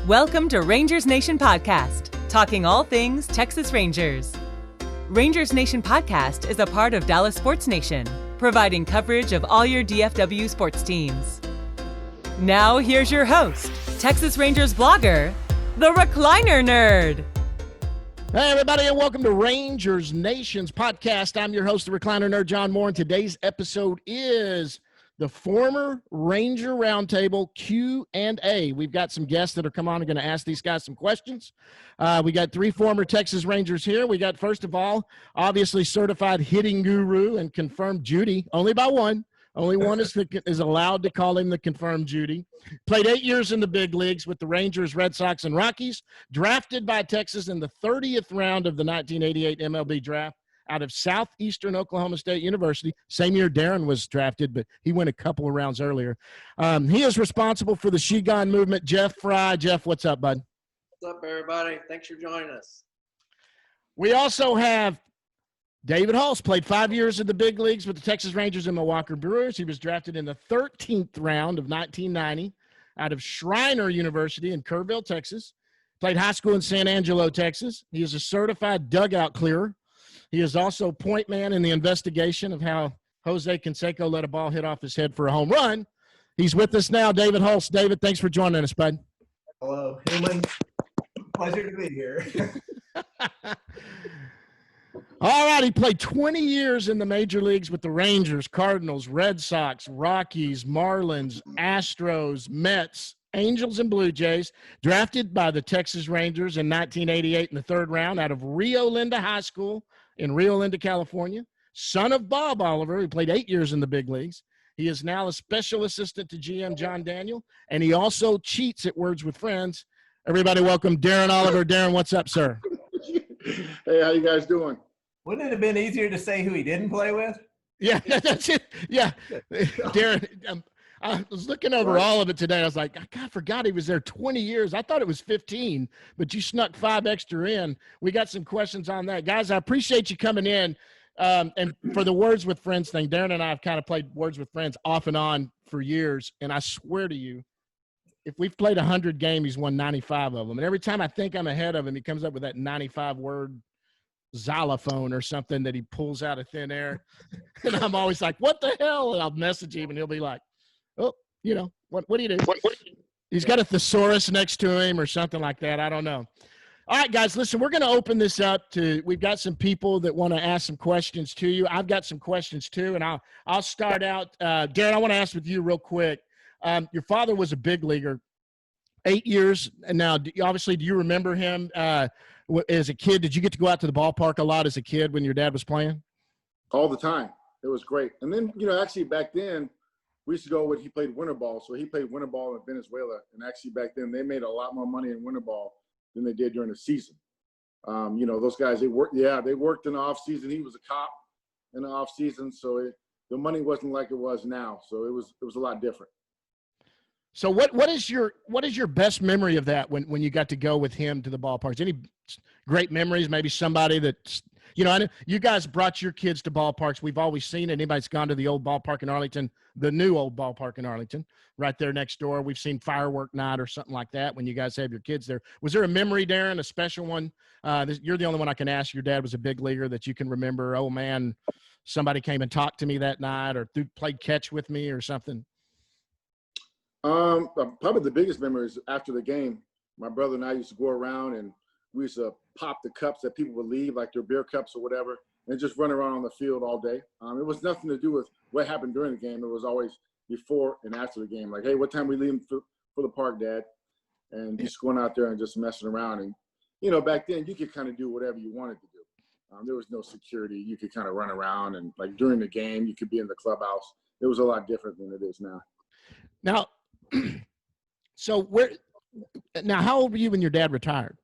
Welcome to Rangers Nation Podcast, talking all things Texas Rangers. Rangers Nation Podcast is a part of Dallas Sports Nation, providing coverage of all your DFW sports teams. Now here's your host, Texas Rangers blogger, the Recliner Nerd. Hey, everybody, and welcome to Rangers Nation's podcast. I'm your host, the Recliner Nerd, John Moore, and today's episode is the former Ranger Roundtable Q&A. We've got some guests that are coming on and going to ask these guys some questions. We got three former Texas Rangers here. We got, first of all, obviously certified hitting guru and confirmed Judy, only by one. Only one is allowed to call him the confirmed Judy. Played 8 years in the big leagues with the Rangers, Red Sox, and Rockies. Drafted by Texas in the 30th round of the 1988 MLB draft out of Southeastern Oklahoma State University. Same year Darren was drafted, but he went a couple of rounds earlier. He is responsible for the She Gone movement. Jeff Frye. Jeff, what's up, bud? What's up, everybody? Thanks for joining us. We also have David Hulse. Played 5 years in the big leagues with the Texas Rangers and Milwaukee Brewers. He was drafted in the 13th round of 1990 out of Schreiner University in Kerrville, Texas. Played high school in San Angelo, Texas. He is a certified dugout clearer. He is also point man in the investigation of how Jose Canseco let a ball hit off his head for a home run. He's with us now, David Hulse. David, thanks for joining us, bud. Hello, Heyman. Pleasure to be here. All right, he played 20 years in the major leagues with the Rangers, Cardinals, Red Sox, Rockies, Marlins, Astros, Mets, Angels, and Blue Jays. Drafted by the Texas Rangers in 1988 in the third round out of Rio Linda High School in Rio Linda, California. Son of Bob Oliver, who played 8 years in the big leagues. He is now a special assistant to GM John Daniel, and he also cheats at Words with Friends. Everybody welcome Darren Oliver. Darren, what's up, sir? Hey, how you guys doing? Wouldn't it have been easier to say who he didn't play with? Yeah, that's it. Yeah. Darren, I was looking over all of it today. I was like, I forgot he was there 20 years. I thought it was 15, but you snuck 5 extra in. We got some questions on that. Guys, I appreciate you coming in. And for the Words with Friends thing, Darren and I have kind of played Words with Friends off and on for years. And I swear to you, if we've played 100 games, he's won 95 of them. And every time I think I'm ahead of him, he comes up with that 95-word xylophone or something that he pulls out of thin air. And I'm always like, what the hell? And I'll message him, and he'll be like, oh, you know, what do you do? He's got a thesaurus next to him or something like that. I don't know. All right, guys, listen, we're going to open this up to – we've got some people that want to ask some questions to you. I've got some questions too, and I'll start out. Darren, I want to ask with you real quick. Your father was a big leaguer, 8 years. And now, obviously, do you remember him as a kid? Did you get to go out to the ballpark a lot as a kid when your dad was playing? All the time. It was great. And then, actually back then, we used to go he played winter ball. So he played winter ball in Venezuela. And actually back then, they made a lot more money in winter ball than they did during the season. Those guys, they worked in the off season. He was a cop in the off season. So the money wasn't like it was now. So it was a lot different. So what is your best memory of that when you got to go with him to the ballparks? Any great memories? Maybe somebody that, I know you guys brought your kids to ballparks. We've always seen it. Anybody's gone to the old ballpark in Arlington, the new old ballpark in Arlington, right there next door. We've seen firework night or something like that when you guys have your kids there. Was there a memory, Darren, a special one? You're the only one I can ask. Your dad was a big leaguer that you can remember. Oh man, somebody came and talked to me that night or played catch with me or something. Probably the biggest memory is after the game. My brother and I used to go around and we used to pop the cups that people would leave, like their beer cups or whatever, and just run around on the field all day. It was nothing to do with what happened during the game. It was always before and after the game. Like, hey, what time we leave for the park, Dad? And just going out there and just messing around. And, back then you could kind of do whatever you wanted to do. There was no security. You could kind of run around and like during the game, you could be in the clubhouse. It was a lot different than it is now. Now, how old were you when your dad retired?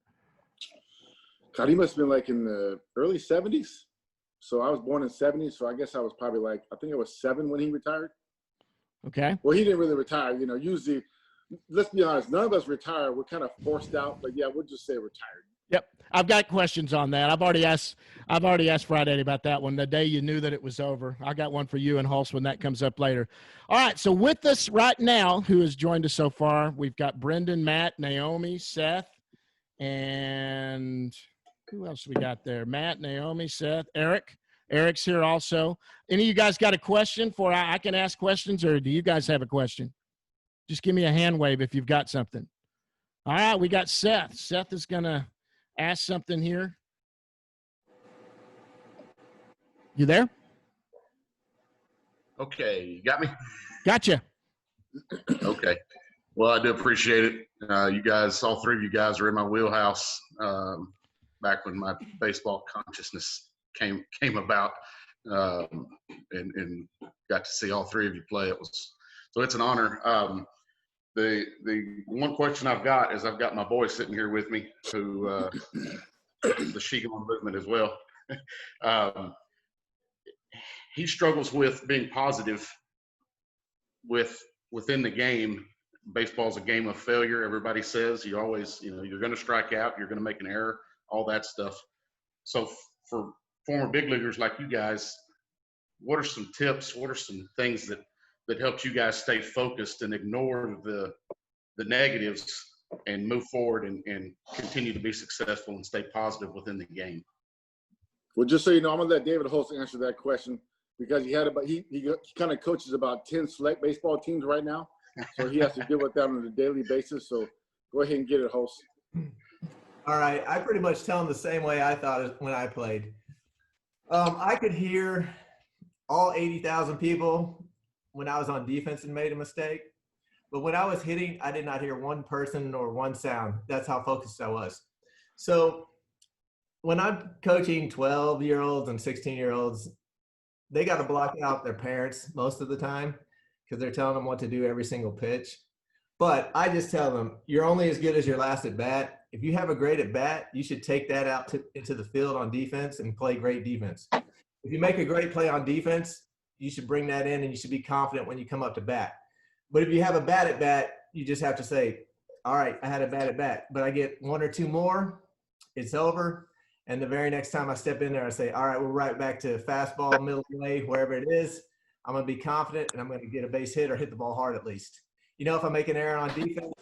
God, he must have been like in the early 70s. So I was born in 70s. So I guess I was probably I think I was 7 when he retired. Okay. Well, he didn't really retire. Usually, let's be honest, none of us retire. We're kind of forced out. But yeah, we'll just say retired. Yep. I've got questions on that. I've already asked Friday about that one. The day you knew that it was over. I got one for you and Hulse when that comes up later. All right. So with us right now, who has joined us so far, we've got Brendan, Matt, Naomi, Seth, and who else we got there? Matt, Naomi, Seth, Eric. Eric's here also. Any of you guys got a question for I can ask questions, or do you guys have a question? Just give me a hand wave if you've got something. All right, we got Seth. Seth is going to ask something here. You there? Okay, you got me? Gotcha. Okay. Well, I do appreciate it. You guys, all three of you guys are in my wheelhouse back when my baseball consciousness came about, and got to see all three of you play. So it's an honor. The one question I've got is I've got my boy sitting here with me who the Qigong movement as well. He struggles with being positive within the game. Baseball's a game of failure. Everybody says you always, you're going to strike out, you're going to make an error, all that stuff. So for former big leaguers like you guys, what are some tips? What are some things that helps you guys stay focused and ignore the negatives and move forward and continue to be successful and stay positive within the game? Well, just so you know, I'm gonna let David Hulse answer that question because he kind of coaches about 10 select baseball teams right now, so he has to deal with that on a daily basis. So go ahead and get it, Hulse. All right. I pretty much tell them the same way I thought it when I played. I could hear all 80,000 people when I was on defense and made a mistake. But when I was hitting, I did not hear one person or one sound. That's how focused I was. So when I'm coaching 12-year-olds and 16-year-olds, they got to block out their parents most of the time because they're telling them what to do every single pitch. But I just tell them, you're only as good as your last at bat. If you have a great at bat, you should take that out into the field on defense and play great defense. If you make a great play on defense, you should bring that in and you should be confident when you come up to bat. But if you have a bad at bat, you just have to say, all right, I had a bad at bat, but I get one or two more, it's over. And the very next time I step in there, I say, all right, we're right back to fastball, middle way, wherever it is. I'm going to be confident and I'm going to get a base hit or hit the ball hard at least. If I make an error on defense,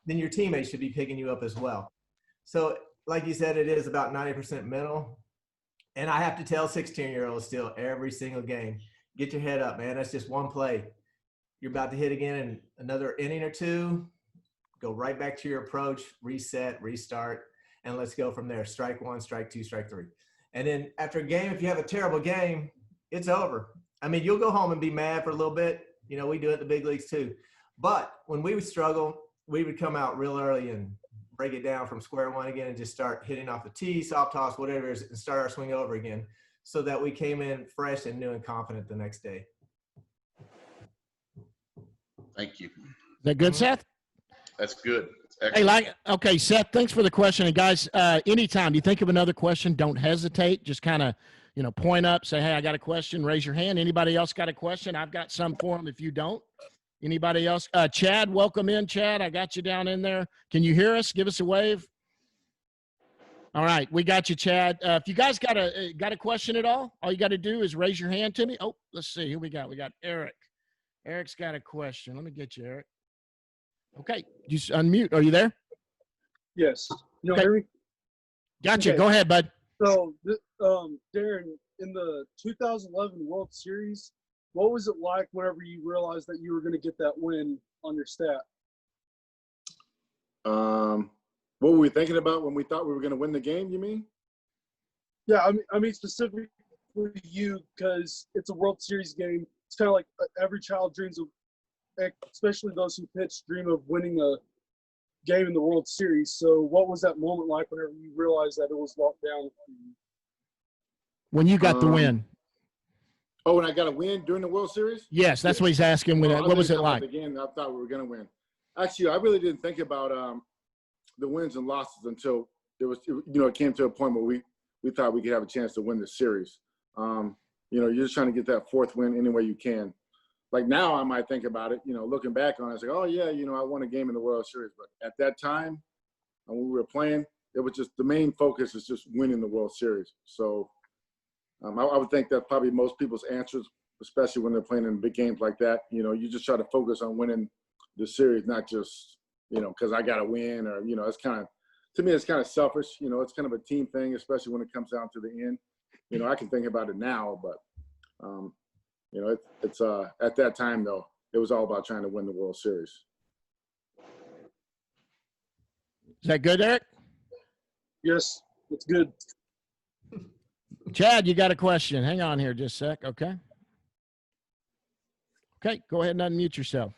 then your teammates should be picking you up as well. So like you said, it is about 90% mental. And I have to tell 16-year-olds still every single game, get your head up, man. That's just one play. You're about to hit again in another inning or two. Go right back to your approach, reset, restart, and let's go from there. Strike one, strike two, strike three. And then after a game, if you have a terrible game, it's over. I mean, you'll go home and be mad for a little bit. We do it in the big leagues too. But when we would struggle, we would come out real early and break it down from square one again and just start hitting off the tee, soft toss, whatever it is, and start our swing over again so that we came in fresh and new and confident the next day. Thank you. Is that good, Seth? That's good. Hey, okay, Seth, thanks for the question. And guys, anytime you think of another question, don't hesitate. Just kind of, point up, say, hey, I got a question, raise your hand. Anybody else got a question? I've got some for them if you don't. Anybody else? Chad, welcome in, Chad. I got you down in there. Can you hear us? Give us a wave. All right, we got you, Chad. If you guys got a question at all you got to do is raise your hand to me. Oh, let's see who we got. We got Eric. Eric's got a question. Let me get you, Eric. Okay, just unmute. Are you there? Yes. You hear me? Gotcha. Okay. Go ahead, bud. So, Darren, in the 2011 World Series, what was it like whenever you realized that you were going to get that win on your stat? What were we thinking about when we thought we were going to win the game, you mean? Yeah, I mean specifically for you because it's a World Series game. It's kind of like every child dreams of, especially those who pitch, dream of winning a game in the World Series. So what was that moment like whenever you realized that it was locked down? When you got the win. Oh, when I got a win during the World Series? Yes, that's what he's asking. What was it like? The game that I thought we were going to win. Actually, I really didn't think about the wins and losses until it came to a point where we thought we could have a chance to win the series. You're just trying to get that fourth win any way you can. Like now I might think about it, looking back on it, it's like, oh yeah, I won a game in the World Series. But at that time, when we were playing, it was just the main focus is just winning the World Series. So I would think that probably most people's answers, especially when they're playing in big games like that, you know, you just try to focus on winning the series, not just, you know, because I got to win, or, you know, it's kind of, to me, it's kind of selfish. You know, it's kind of a team thing, especially when it comes down to the end. You know, I can think about it now, but, you know, it's at that time, though, it was all about trying to win the World Series. Is that good, Eric? Yes, it's good. Chad, you got a question. Hang on here just a sec, okay? Okay, go ahead and unmute yourself.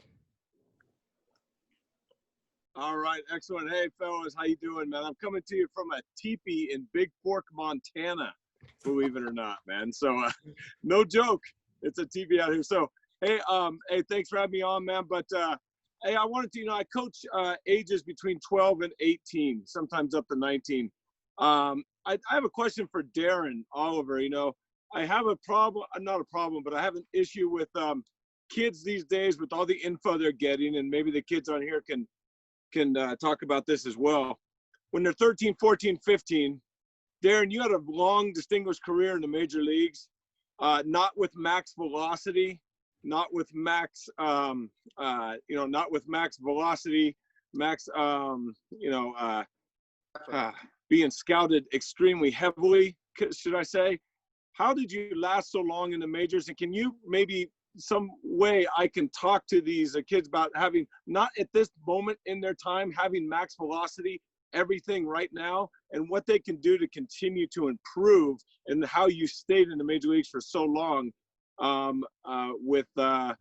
All right, excellent. Hey, fellas, how you doing, man? I'm coming to you from a teepee in Big Fork, Montana, believe it or not, man. So, no joke, it's a teepee out here. So, hey, thanks for having me on, man. But, hey, I wanted to, you know, I coach ages between 12 and 18, sometimes up to 19. I have a question for Darren Oliver. You know, I have a problem, not a problem, but I have an issue with kids these days with all the info they're getting, and maybe the kids on here can talk about this as well. When they're 13, 14, 15, Darren, you had a long, distinguished career in the major leagues, not with max velocity, not with max, not with max velocity, max, being scouted extremely heavily, should I say. How did you last so long in the majors? And can you maybe some way I can talk to these kids about having, not at this moment in their time, having max velocity, everything right now, and what they can do to continue to improve, and how you stayed in the major leagues for so long with not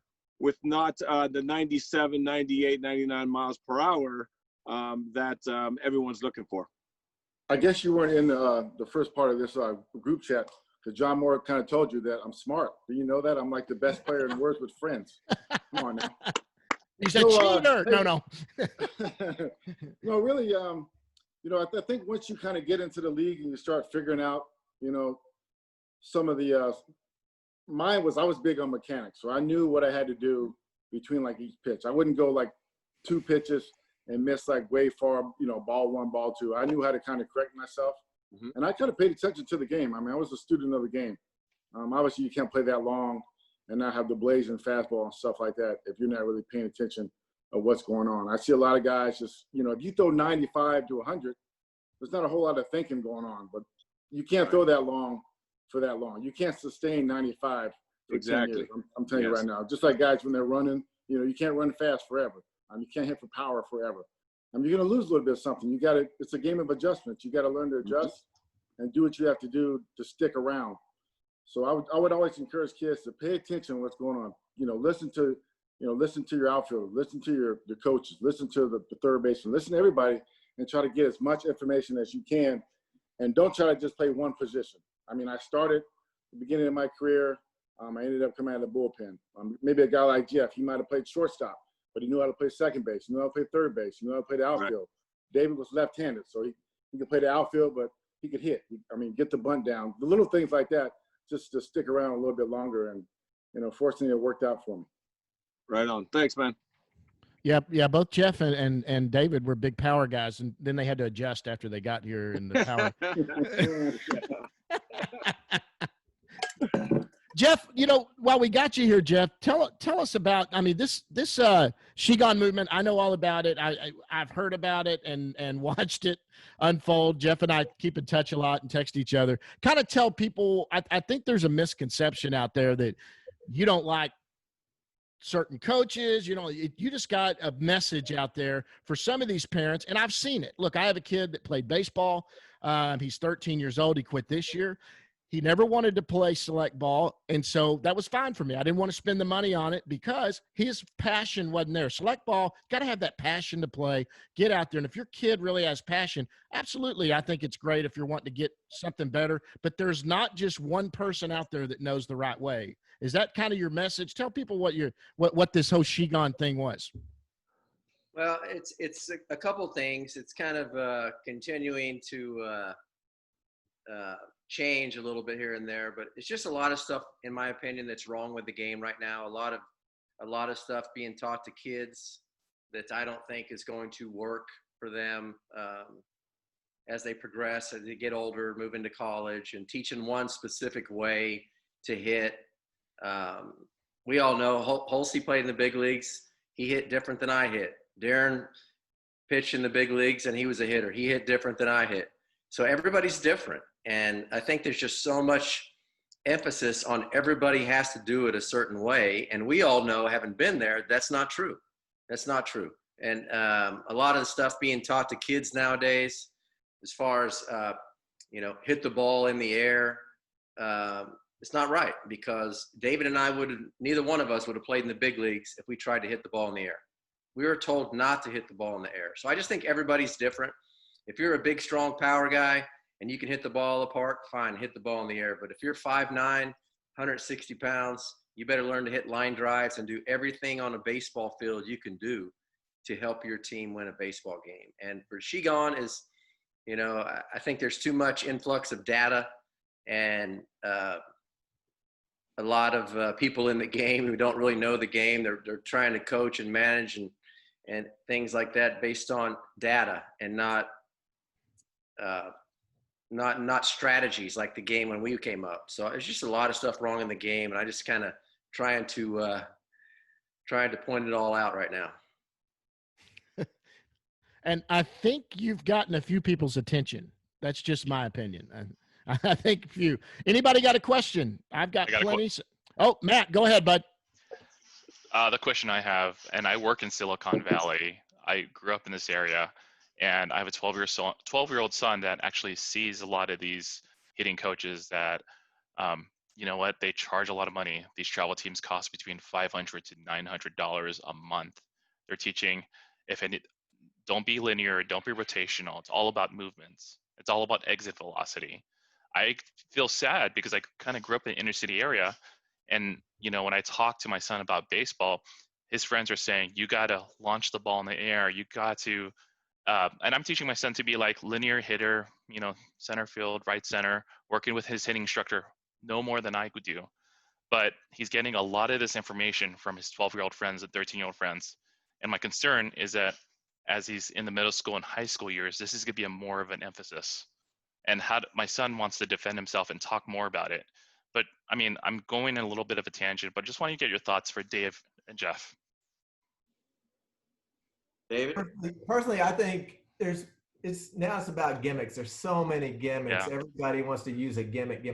the 97, 98, 99 miles per hour that everyone's looking for. I guess you weren't in the first part of this group chat, because John Moore kind of told you that I'm smart. Do you know that? I'm like the best player in Words with Friends. Come on now. You said cheater. No. No, really, you know, I think once you kind of get into the league and you start figuring out, you know, some of the I was big on mechanics. So I knew what I had to do between like each pitch. I wouldn't go like 2 pitches and miss like way far, you know, ball 1, ball 2. I knew how to kind of correct myself. Mm-hmm. And I kind of paid attention to the game. I mean, I was a student of the game. Obviously, you can't play that long and not have the blazing fastball and stuff like that if you're not really paying attention of what's going on. I see a lot of guys just, you know, if you throw 95 to 100, there's not a whole lot of thinking going on. But you can't throw that long for that long. You can't sustain 95 for 10 years. I'm telling you right now. Just like guys when they're running, you know, you can't run fast forever. You can't hit for power forever. You're going to lose a little bit of something. It's a game of adjustments. You got to learn to adjust and do what you have to do to stick around. So I would always encourage kids to pay attention to what's going on. You know, listen to your outfielder, listen to your coaches, listen to the third baseman, listen to everybody, and try to get as much information as you can. And don't try to just play one position. I mean, I started at the beginning of my career. I ended up coming out of the bullpen. Maybe a guy like Jeff, he might have played shortstop, but he knew how to play second base. He knew how to play third base. He knew how to play the outfield. Right. David was left-handed, so he could play the outfield, but he could hit. Get the bunt down. The little things like that, just to stick around a little bit longer. And, you know, fortunately, it worked out for me. Right on. Thanks, man. Yeah. Both Jeff and David were big power guys, and then they had to adjust after they got here in the power. Jeff, you know, while we got you here, Jeff, tell us about. I mean, this Shigon movement. I know all about it. I've heard about it and watched it unfold. Jeff and I keep in touch a lot and text each other. Kind of tell people. I think there's a misconception out there that you don't like certain coaches. You know, you just got a message out there for some of these parents, and I've seen it. Look, I have a kid that played baseball. He's 13 years old. He quit this year. He never wanted to play select ball, and so that was fine for me. I didn't want to spend the money on it because his passion wasn't there. Select ball, got to have that passion to play, get out there. And if your kid really has passion, absolutely, I think it's great if you're wanting to get something better. But there's not just one person out there that knows the right way. Is that kind of your message? Tell people what this whole Shigon thing was. Well, it's a couple things. It's kind of continuing to change a little bit here and there, but it's just a lot of stuff, in my opinion, that's wrong with the game right now. A lot of stuff being taught to kids that I don't think is going to work for them. as they progress, as they get older, move into college, and teaching one specific way to hit. We all know Hulse played in the big leagues. He hit different than I hit. Darren pitched in the big leagues, and he was a hitter. He hit different than I hit. So everybody's different. And I think there's just so much emphasis on everybody has to do it a certain way. And we all know, having been there, that's not true. That's not true. And a lot of the stuff being taught to kids nowadays, as far as, hit the ball in the air, it's not right, because David and I neither one of us would have played in the big leagues if we tried to hit the ball in the air. We were told not to hit the ball in the air. So I just think everybody's different. If you're a big, strong power guy and you can hit the ball apart, fine, hit the ball in the air. But if you're 5'9", 160 pounds, you better learn to hit line drives and do everything on a baseball field you can do to help your team win a baseball game. And for Shigon is, I think there's too much influx of data and a lot of people in the game who don't really know the game. They're trying to coach and manage and things like that based on data and not strategies like the game when we came up. So there's just a lot of stuff wrong in the game, and I just kind of trying to point it all out right now. And I think you've gotten a few people's attention. That's just my opinion. I think few. Anybody got a question? I've got plenty. Oh, Matt, go ahead, bud. The question I have, and I work in Silicon Valley. I grew up in this area, and I have a 12-year-old son that actually sees a lot of these hitting coaches that, they charge a lot of money. These travel teams cost between $500 to $900 a month. They're teaching, don't be linear, don't be rotational. It's all about movements. It's all about exit velocity. I feel sad because I kind of grew up in an inner city area. And, when I talk to my son about baseball, his friends are saying, you got to launch the ball in the air. You got to, and I'm teaching my son to be like linear hitter, center field, right center, working with his hitting instructor, no more than I could do. But he's getting a lot of this information from his 12-year-old friends and 13-year-old friends. And my concern is that as he's in the middle school and high school years, this is going to be more of an emphasis. And my son wants to defend himself and talk more about it. But I'm going in a little bit of a tangent, but just want to get your thoughts for Dave and Jeff. David? Personally, I think it's about gimmicks. There's so many gimmicks. Yeah. Everybody wants to use a gimmick.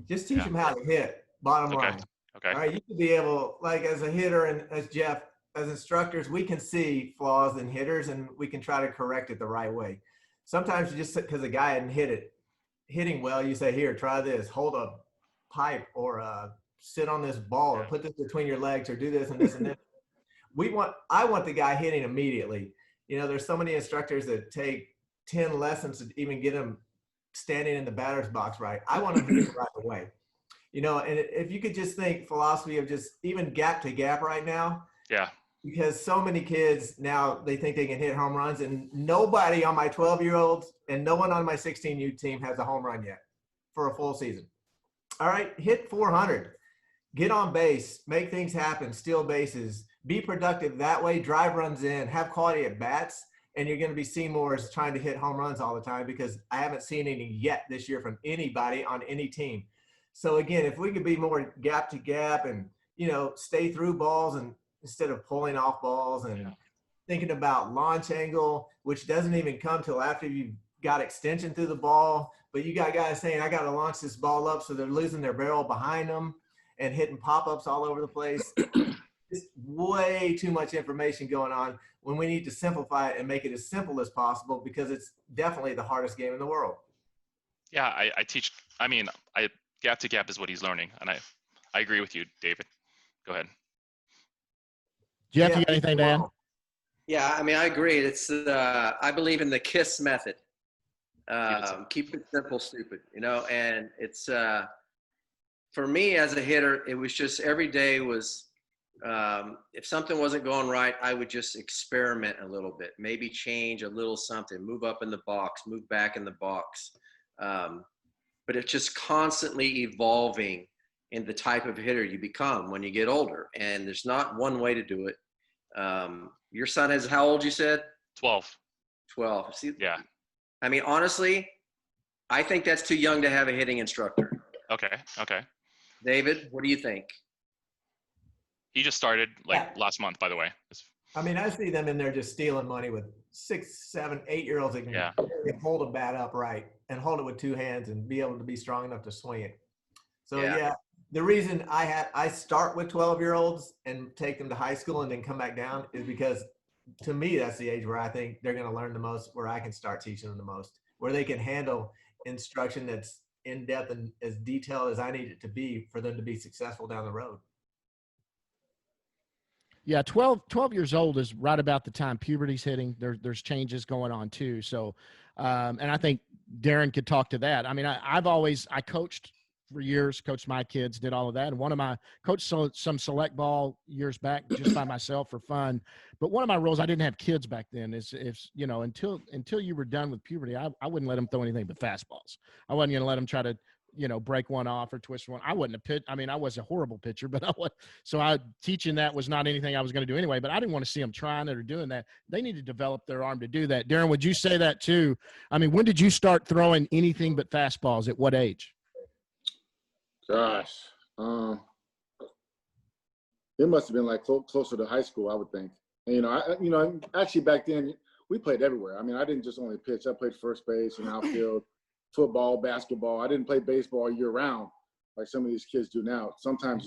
Just teach them how to hit, bottom line. Okay. All right, you should be able, like as a hitter and as Jeff, as instructors, we can see flaws in hitters and we can try to correct it the right way. Sometimes you just, because a guy hadn't hitting well, you say, here, try this, hold a pipe or sit on this ball or put this between your legs or do this and this and this. I want the guy hitting immediately. There's so many instructors that take 10 lessons to even get him standing in the batter's box right. I want him to hit it right away. And if you could just think philosophy of just even gap to gap right now. Yeah. Because so many kids now, they think they can hit home runs, and nobody on my 12-year-olds and no one on my 16U team has a home run yet for a full season. All right, hit 400, get on base, make things happen, steal bases, be productive that way, drive runs in, have quality at bats, and you're going to be seen more as trying to hit home runs all the time, because I haven't seen any yet this year from anybody on any team. So again, if we could be more gap to gap and, stay through balls and instead of pulling off balls and thinking about launch angle, which doesn't even come till after you've got extension through the ball, but you got guys saying, I got to launch this ball up, so they're losing their barrel behind them and hitting pop-ups all over the place. It's way too much information going on when we need to simplify it and make it as simple as possible, because it's definitely the hardest game in the world. Yeah, I teach, gap to gap is what he's learning. And I agree with you, David. Go ahead. Jeff, you got anything to add? Yeah, I agree. It's I believe in the KISS method. Keep it simple, stupid. And it's for me as a hitter, it was just every day was if something wasn't going right, I would just experiment a little bit, maybe change a little something, move up in the box, move back in the box. But it's just constantly evolving in the type of hitter you become when you get older. And there's not one way to do it. Your son is how old, you said? 12. 12. See, yeah. I mean, honestly, I think that's too young to have a hitting instructor. Okay. David, what do you think? He just started last month, by the way. I mean, I see them in there just stealing money with 6, 7, 8-year-olds that can hold a bat upright and hold it with 2 hands and be able to be strong enough to swing it. So the reason I start with 12-year-olds and take them to high school and then come back down is because to me that's the age where I think they're going to learn the most, where I can start teaching them the most, where they can handle instruction that's in depth and as detailed as I need it to be for them to be successful down the road. Yeah, 12 years old is right about the time puberty's hitting. There's changes going on too. So, and I think Darren could talk to that. I mean, I coached for years, coached my kids, did all of that. And coached some select ball years back just by myself for fun. But one of my rules, I didn't have kids back then, is until you were done with puberty, I wouldn't let them throw anything but fastballs. I wasn't going to let them try to, break one off or twist one. I wasn't a pitch. I mean, I was a horrible pitcher, but teaching that was not anything I was going to do anyway, but I didn't want to see them trying it or doing that. They need to develop their arm to do that. Darren, would you say that too? I mean, when did you start throwing anything but fastballs? At what age? Gosh, it must have been like closer to high school, I would think. And, actually back then we played everywhere. I mean, I didn't just only pitch. I played first base and outfield, football, basketball. I didn't play baseball year round like some of these kids do now. Sometimes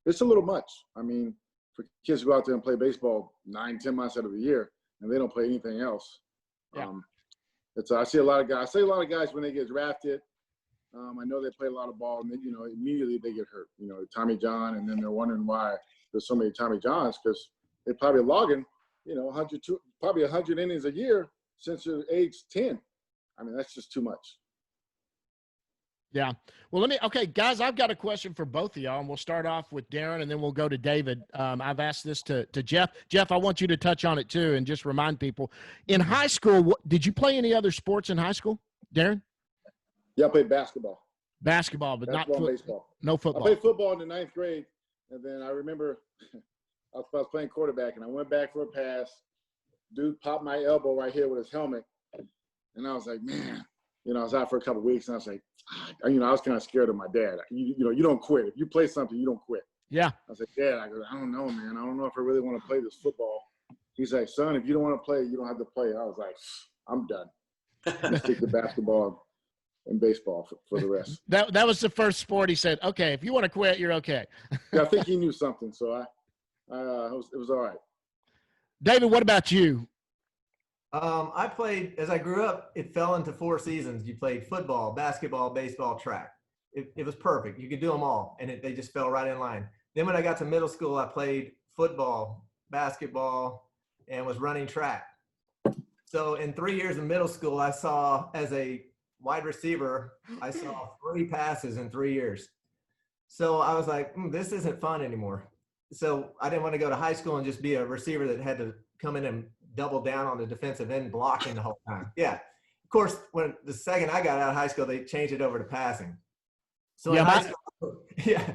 it's a little much. I mean, for kids to go out there and play baseball 9-10 months out of the year and they don't play anything else. Yeah. I see a lot of guys when they get drafted. I know they play a lot of ball, and then, immediately they get hurt. Tommy John, and then they're wondering why there's so many Tommy Johns, because they're probably logging, 100 innings a year since they're age 10. I mean, that's just too much. Yeah. Well, okay, guys, I've got a question for both of y'all, and we'll start off with Darren, and then we'll go to David. I've asked this to Jeff. Jeff, I want you to touch on it too, and just remind people. In high school, did you play any other sports in high school, Darren? Yeah, I played basketball. Basketball, but not baseball. No football. I played football in the 9th grade, and then I remember I was playing quarterback, and I went back for a pass. Dude popped my elbow right here with his helmet, and I was like, man. I was out for a couple of weeks, and I was like, I was kind of scared of my dad. You don't quit. If you play something, you don't quit. Yeah. I was like, Dad, I don't know, man. I don't know if I really want to play this football. He's like, son, if you don't want to play, you don't have to play. I was like, I'm done. I'm stick to basketball and baseball for the rest. That was the first sport he said, okay, if you want to quit, you're okay. Yeah, I think he knew something, so it was all right. David, what about you? I played, as I grew up, it fell into 4 seasons. You played football, basketball, baseball, track. It was perfect. You could do them all, and they just fell right in line. Then when I got to middle school, I played football, basketball, and was running track. So in 3 years of middle school, I saw, as a wide receiver, I saw 3 passes in 3 years. So I was like, this isn't fun anymore. So I didn't want to go to high school and just be a receiver that had to come in and double down on the defensive end blocking the whole time. Yeah. Of course, when the second I got out of high school, they changed it over to passing. So in high school, yeah.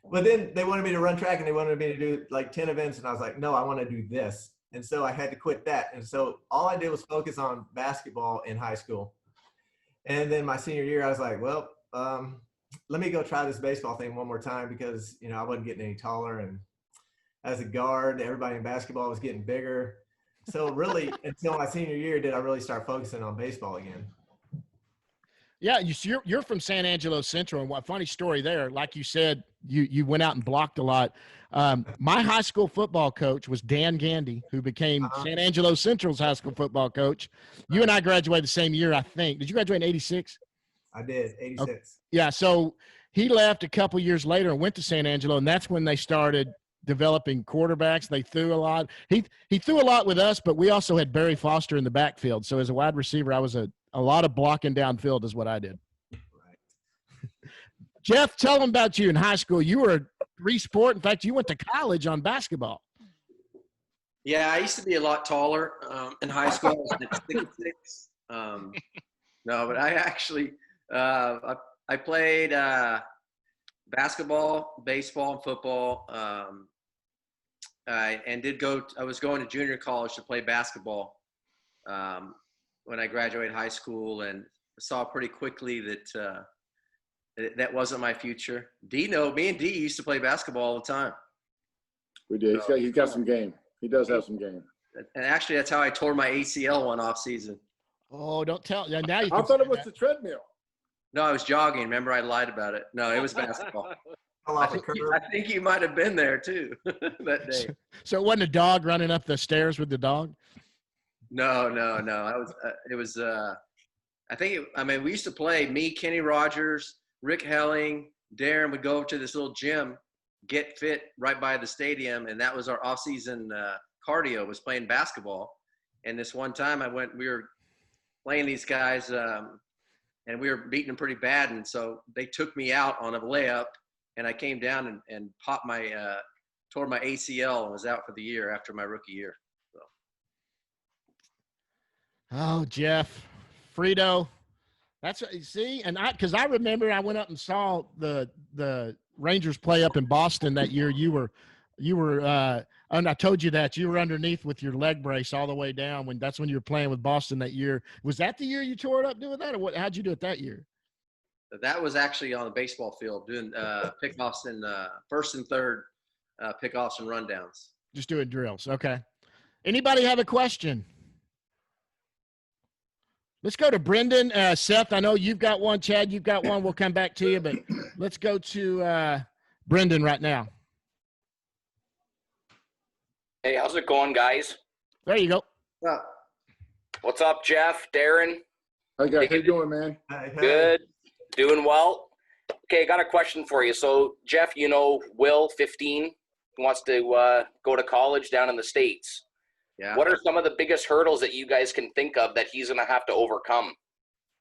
But then they wanted me to run track, and they wanted me to do like 10 events. And I was like, no, I want to do this. And so I had to quit that. And so all I did was focus on basketball in high school. And then my senior year, I was like, well, let me go try this baseball thing one more time, because, I wasn't getting any taller. And as a guard, everybody in basketball was getting bigger. So really, until my senior year, did I really start focusing on baseball again. Yeah, you're from San Angelo Central, and what funny story there. Like you said, you went out and blocked a lot. My high school football coach was Dan Gandy, who became San Angelo Central's high school football coach. You and I graduated the same year, I think. Did you graduate in 86? I did, 86. Okay. Yeah, so he left a couple years later and went to San Angelo, and that's when they started developing quarterbacks. They threw a lot. He threw a lot with us, but we also had Barry Foster in the backfield. So as a wide receiver, I was a lot of blocking downfield is what I did. Right. Jeff, tell them about you in high school. You were a 3-sport. In fact, you went to college on basketball. Yeah, I used to be a lot taller in high school. I was like 6'6". No, but I actually I played basketball, baseball, and football. I was going to junior college to play basketball. when I graduated high school, and saw pretty quickly that that wasn't my future. Me and D used to play basketball all the time. We did. He's got some game. He does have some game. And actually, that's how I tore my ACL one off season. Oh, don't tell. Now you I can thought say it was that. the treadmill. No, I was jogging. Remember, I lied about it. No, it was basketball. Fell off a curb. I think you might have been there too that day. So it wasn't a dog running up the stairs with the dog? No. It was. We used to play. Me, Kenny Rogers, Rick Helling, Darren would go over to this little gym, get fit right by the stadium, and that was our off-season cardio. Was playing basketball. And this one time, we were playing these guys, and we were beating them pretty bad. And so they took me out on a layup, and I came down and tore my ACL and was out for the year after my rookie year. So. Oh, Jeff, Frito, that's what you see. And because I remember I went up and saw the Rangers play up in Boston that year. You were, and I told you that you were underneath with your leg brace all the way down that's when you were playing with Boston that year. Was that the year you tore it up doing that, or what? How'd you do it that year? That was actually on the baseball field doing pickoffs and first and third pickoffs and rundowns. Just doing drills. Okay. Anybody have a question? Let's go to Brendan. Seth, I know you've got one. Chad, you've got one. We'll come back to you, but let's go to Brendan right now. Hey, how's it going, guys? There you go. What's up, Jeff, Darren? Hey, guys. How you doing, man? Hey. Good. Doing well. Okay, I got a question for you. So, Jeff, Will, 15, wants to go to college down in the States. Yeah. What are some of the biggest hurdles that you guys can think of that he's going to have to overcome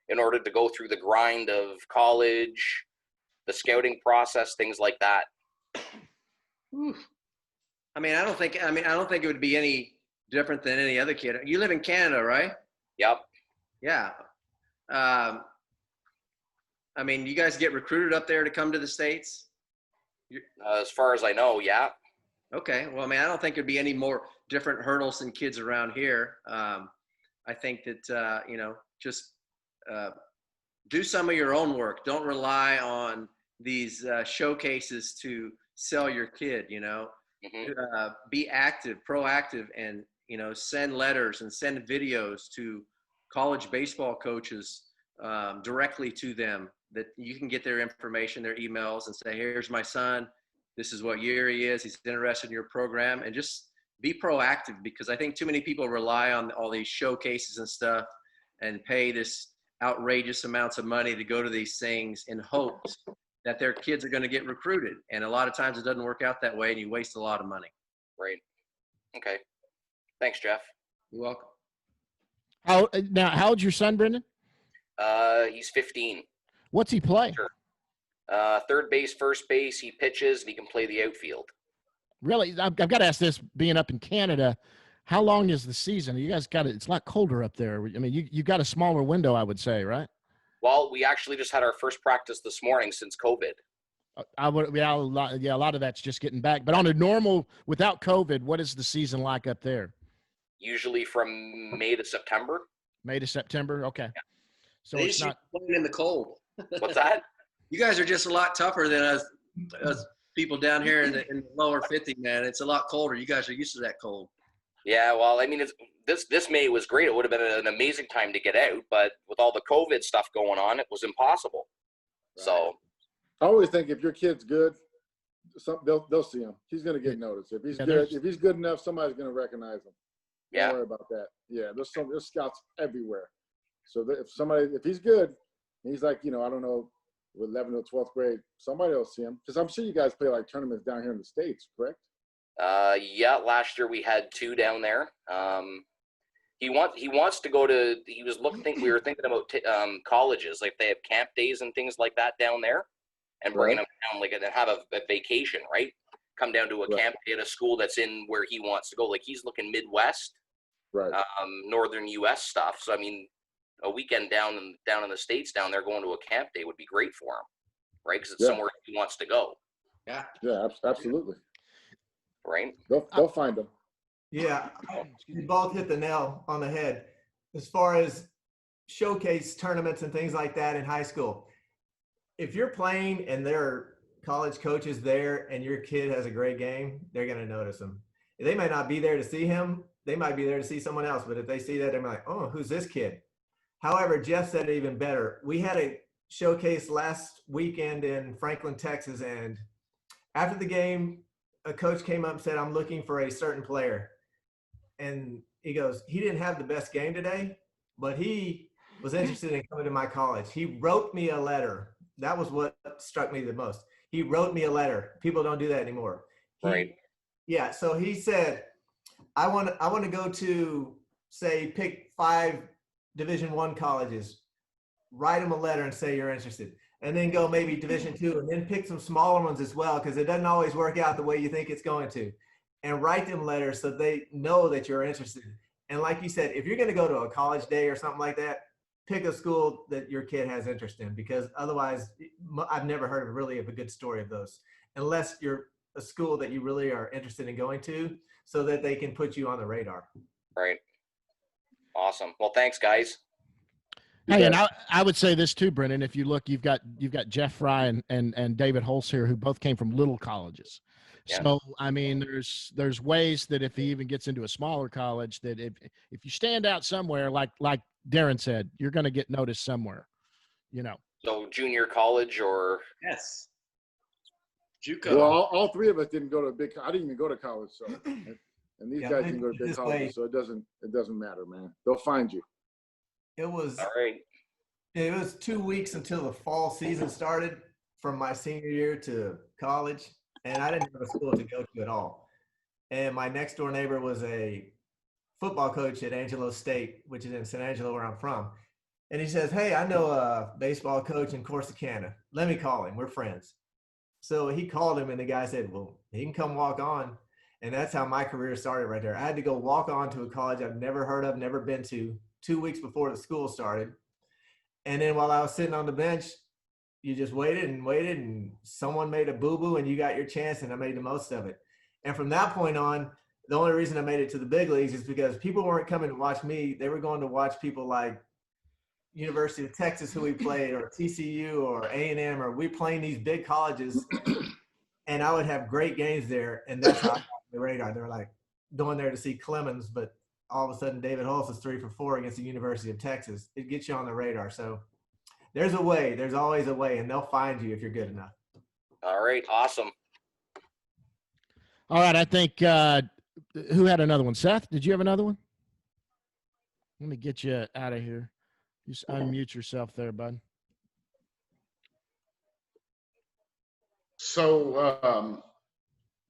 in order to go through the grind of college, the scouting process, things like that? I don't think it would be any different than any other kid. You live in Canada, right? Yep. Yeah. You guys get recruited up there to come to the States? As far as I know, yeah. Okay. Well, I don't think there'd be any more different hurdles than kids around here. I think that, just do some of your own work. Don't rely on these showcases to sell your kid, Mm-hmm. Be active, proactive, and, send letters and send videos to college baseball coaches directly to them, that you can get their information, their emails, and say, here's my son. This is what year he is. He's interested in your program, and just be proactive, because I think too many people rely on all these showcases and stuff and pay this outrageous amounts of money to go to these things in hopes that their kids are going to get recruited. And a lot of times it doesn't work out that way, and you waste a lot of money. Right. Okay. Thanks, Jeff. You're welcome. How old's your son, Brendan? He's 15. What's he play? Sure. Third base, first base. He pitches, and he can play the outfield. Really? I've got to ask this, being up in Canada, how long is the season? You guys it's a lot colder up there. You got a smaller window, I would say, right? Well, we actually just had our first practice this morning since COVID. A lot of that's just getting back. But on a normal, without COVID, what is the season like up there? Usually from May to September. May to September? Okay. Yeah. So it's not playing in the cold. What's that? You guys are just a lot tougher than us people down here in the lower 50, man. It's a lot colder. You guys are used to that cold. Yeah, well, this May was great. It would have been an amazing time to get out, but with all the COVID stuff going on, it was impossible. Right. So I always think if your kid's good, they'll see him. He's going to get noticed. If he's good enough, somebody's going to recognize him. Don't worry about that. Yeah, there's scouts everywhere. So if he's good, he's like, I don't know, 11th or 12th grade, somebody will see him. Because I'm sure you guys play like tournaments down here in the States, correct? Yeah, last year we had 2 down there. He wants to go to. We were thinking about colleges, like they have camp days and things like that down there, and bringing him down, and have a vacation, right? Come down to a camp day at a school that's in where he wants to go. Like he's looking Midwest, right? Northern U.S. stuff. So a weekend down in the States down there going to a camp day would be great for him, right? Because it's somewhere he wants to go. Yeah. Yeah, absolutely. Right. They'll find them. Yeah, you both hit the nail on the head. As far as showcase tournaments and things like that in high school. If you're playing and there are college coaches there and your kid has a great game, they're going to notice him. They might not be there to see him. They might be there to see someone else. But if they see that, they're like, oh, who's this kid? However, Jeff said it even better. We had a showcase last weekend in Franklin, Texas. And after the game, a coach came up and said, I'm looking for a certain player. And he goes, he didn't have the best game today, but he was interested in coming to my college. He wrote me a letter. That was what struck me the most. He wrote me a letter. People don't do that anymore. Right. Yeah. So he said, I want to go to, say, pick 5 Division I colleges, write them a letter and say you're interested, and then go maybe Division II, and then pick some smaller ones as well, because it doesn't always work out the way you think it's going to, and write them letters so they know that you're interested. And like you said, if you're going to go to a college day or something like that, pick a school that your kid has interest in, because otherwise I've never heard of really of a good story of those, unless you're a school that you really are interested in going to, so that they can put you on the radar. Right. Awesome. Well, thanks, guys. Hey, and I would say this too, Brennan. If you look, you've got Jeff Frye and David Hulse here, who both came from little colleges. Yeah. So I mean, there's ways that if he even gets into a smaller college, that if you stand out somewhere, like Darren said, you're going to get noticed somewhere. You know. So junior college or yes. JUCO. Well, all 3 of us didn't go to I didn't even go to college, so. And these guys didn't go to big colleges, so it doesn't matter, man. They'll find you. It was all right. It was 2 weeks until the fall season started from my senior year to college, and I didn't have a school to go to at all. And my next door neighbor was a football coach at Angelo State, which is in San Angelo, where I'm from. And he says, hey, I know a baseball coach in Corsicana. Let me call him. We're friends. So he called him, and the guy said, well, he can come walk on. And that's how my career started right there. I had to go walk on to a college I've never heard of, never been to, 2 weeks before the school started. And then while I was sitting on the bench, you just waited, and someone made a boo-boo, and you got your chance, and I made the most of it. And from that point on, the only reason I made it to the big leagues is because people weren't coming to watch me. They were going to watch people like University of Texas, who we played, or TCU, or A&M, or we playing these big colleges. And I would have great games there, and that's how I got on the radar. They were like going there to see Clemens, but all of a sudden David Hulse is 3 for 4 against the University of Texas. It gets you on the radar. So there's a way. There's always a way, and they'll find you if you're good enough. All right. Awesome. All right. I think who had another one? Seth, did you have another one? Let me get you out of here. Just unmute yourself there, bud. So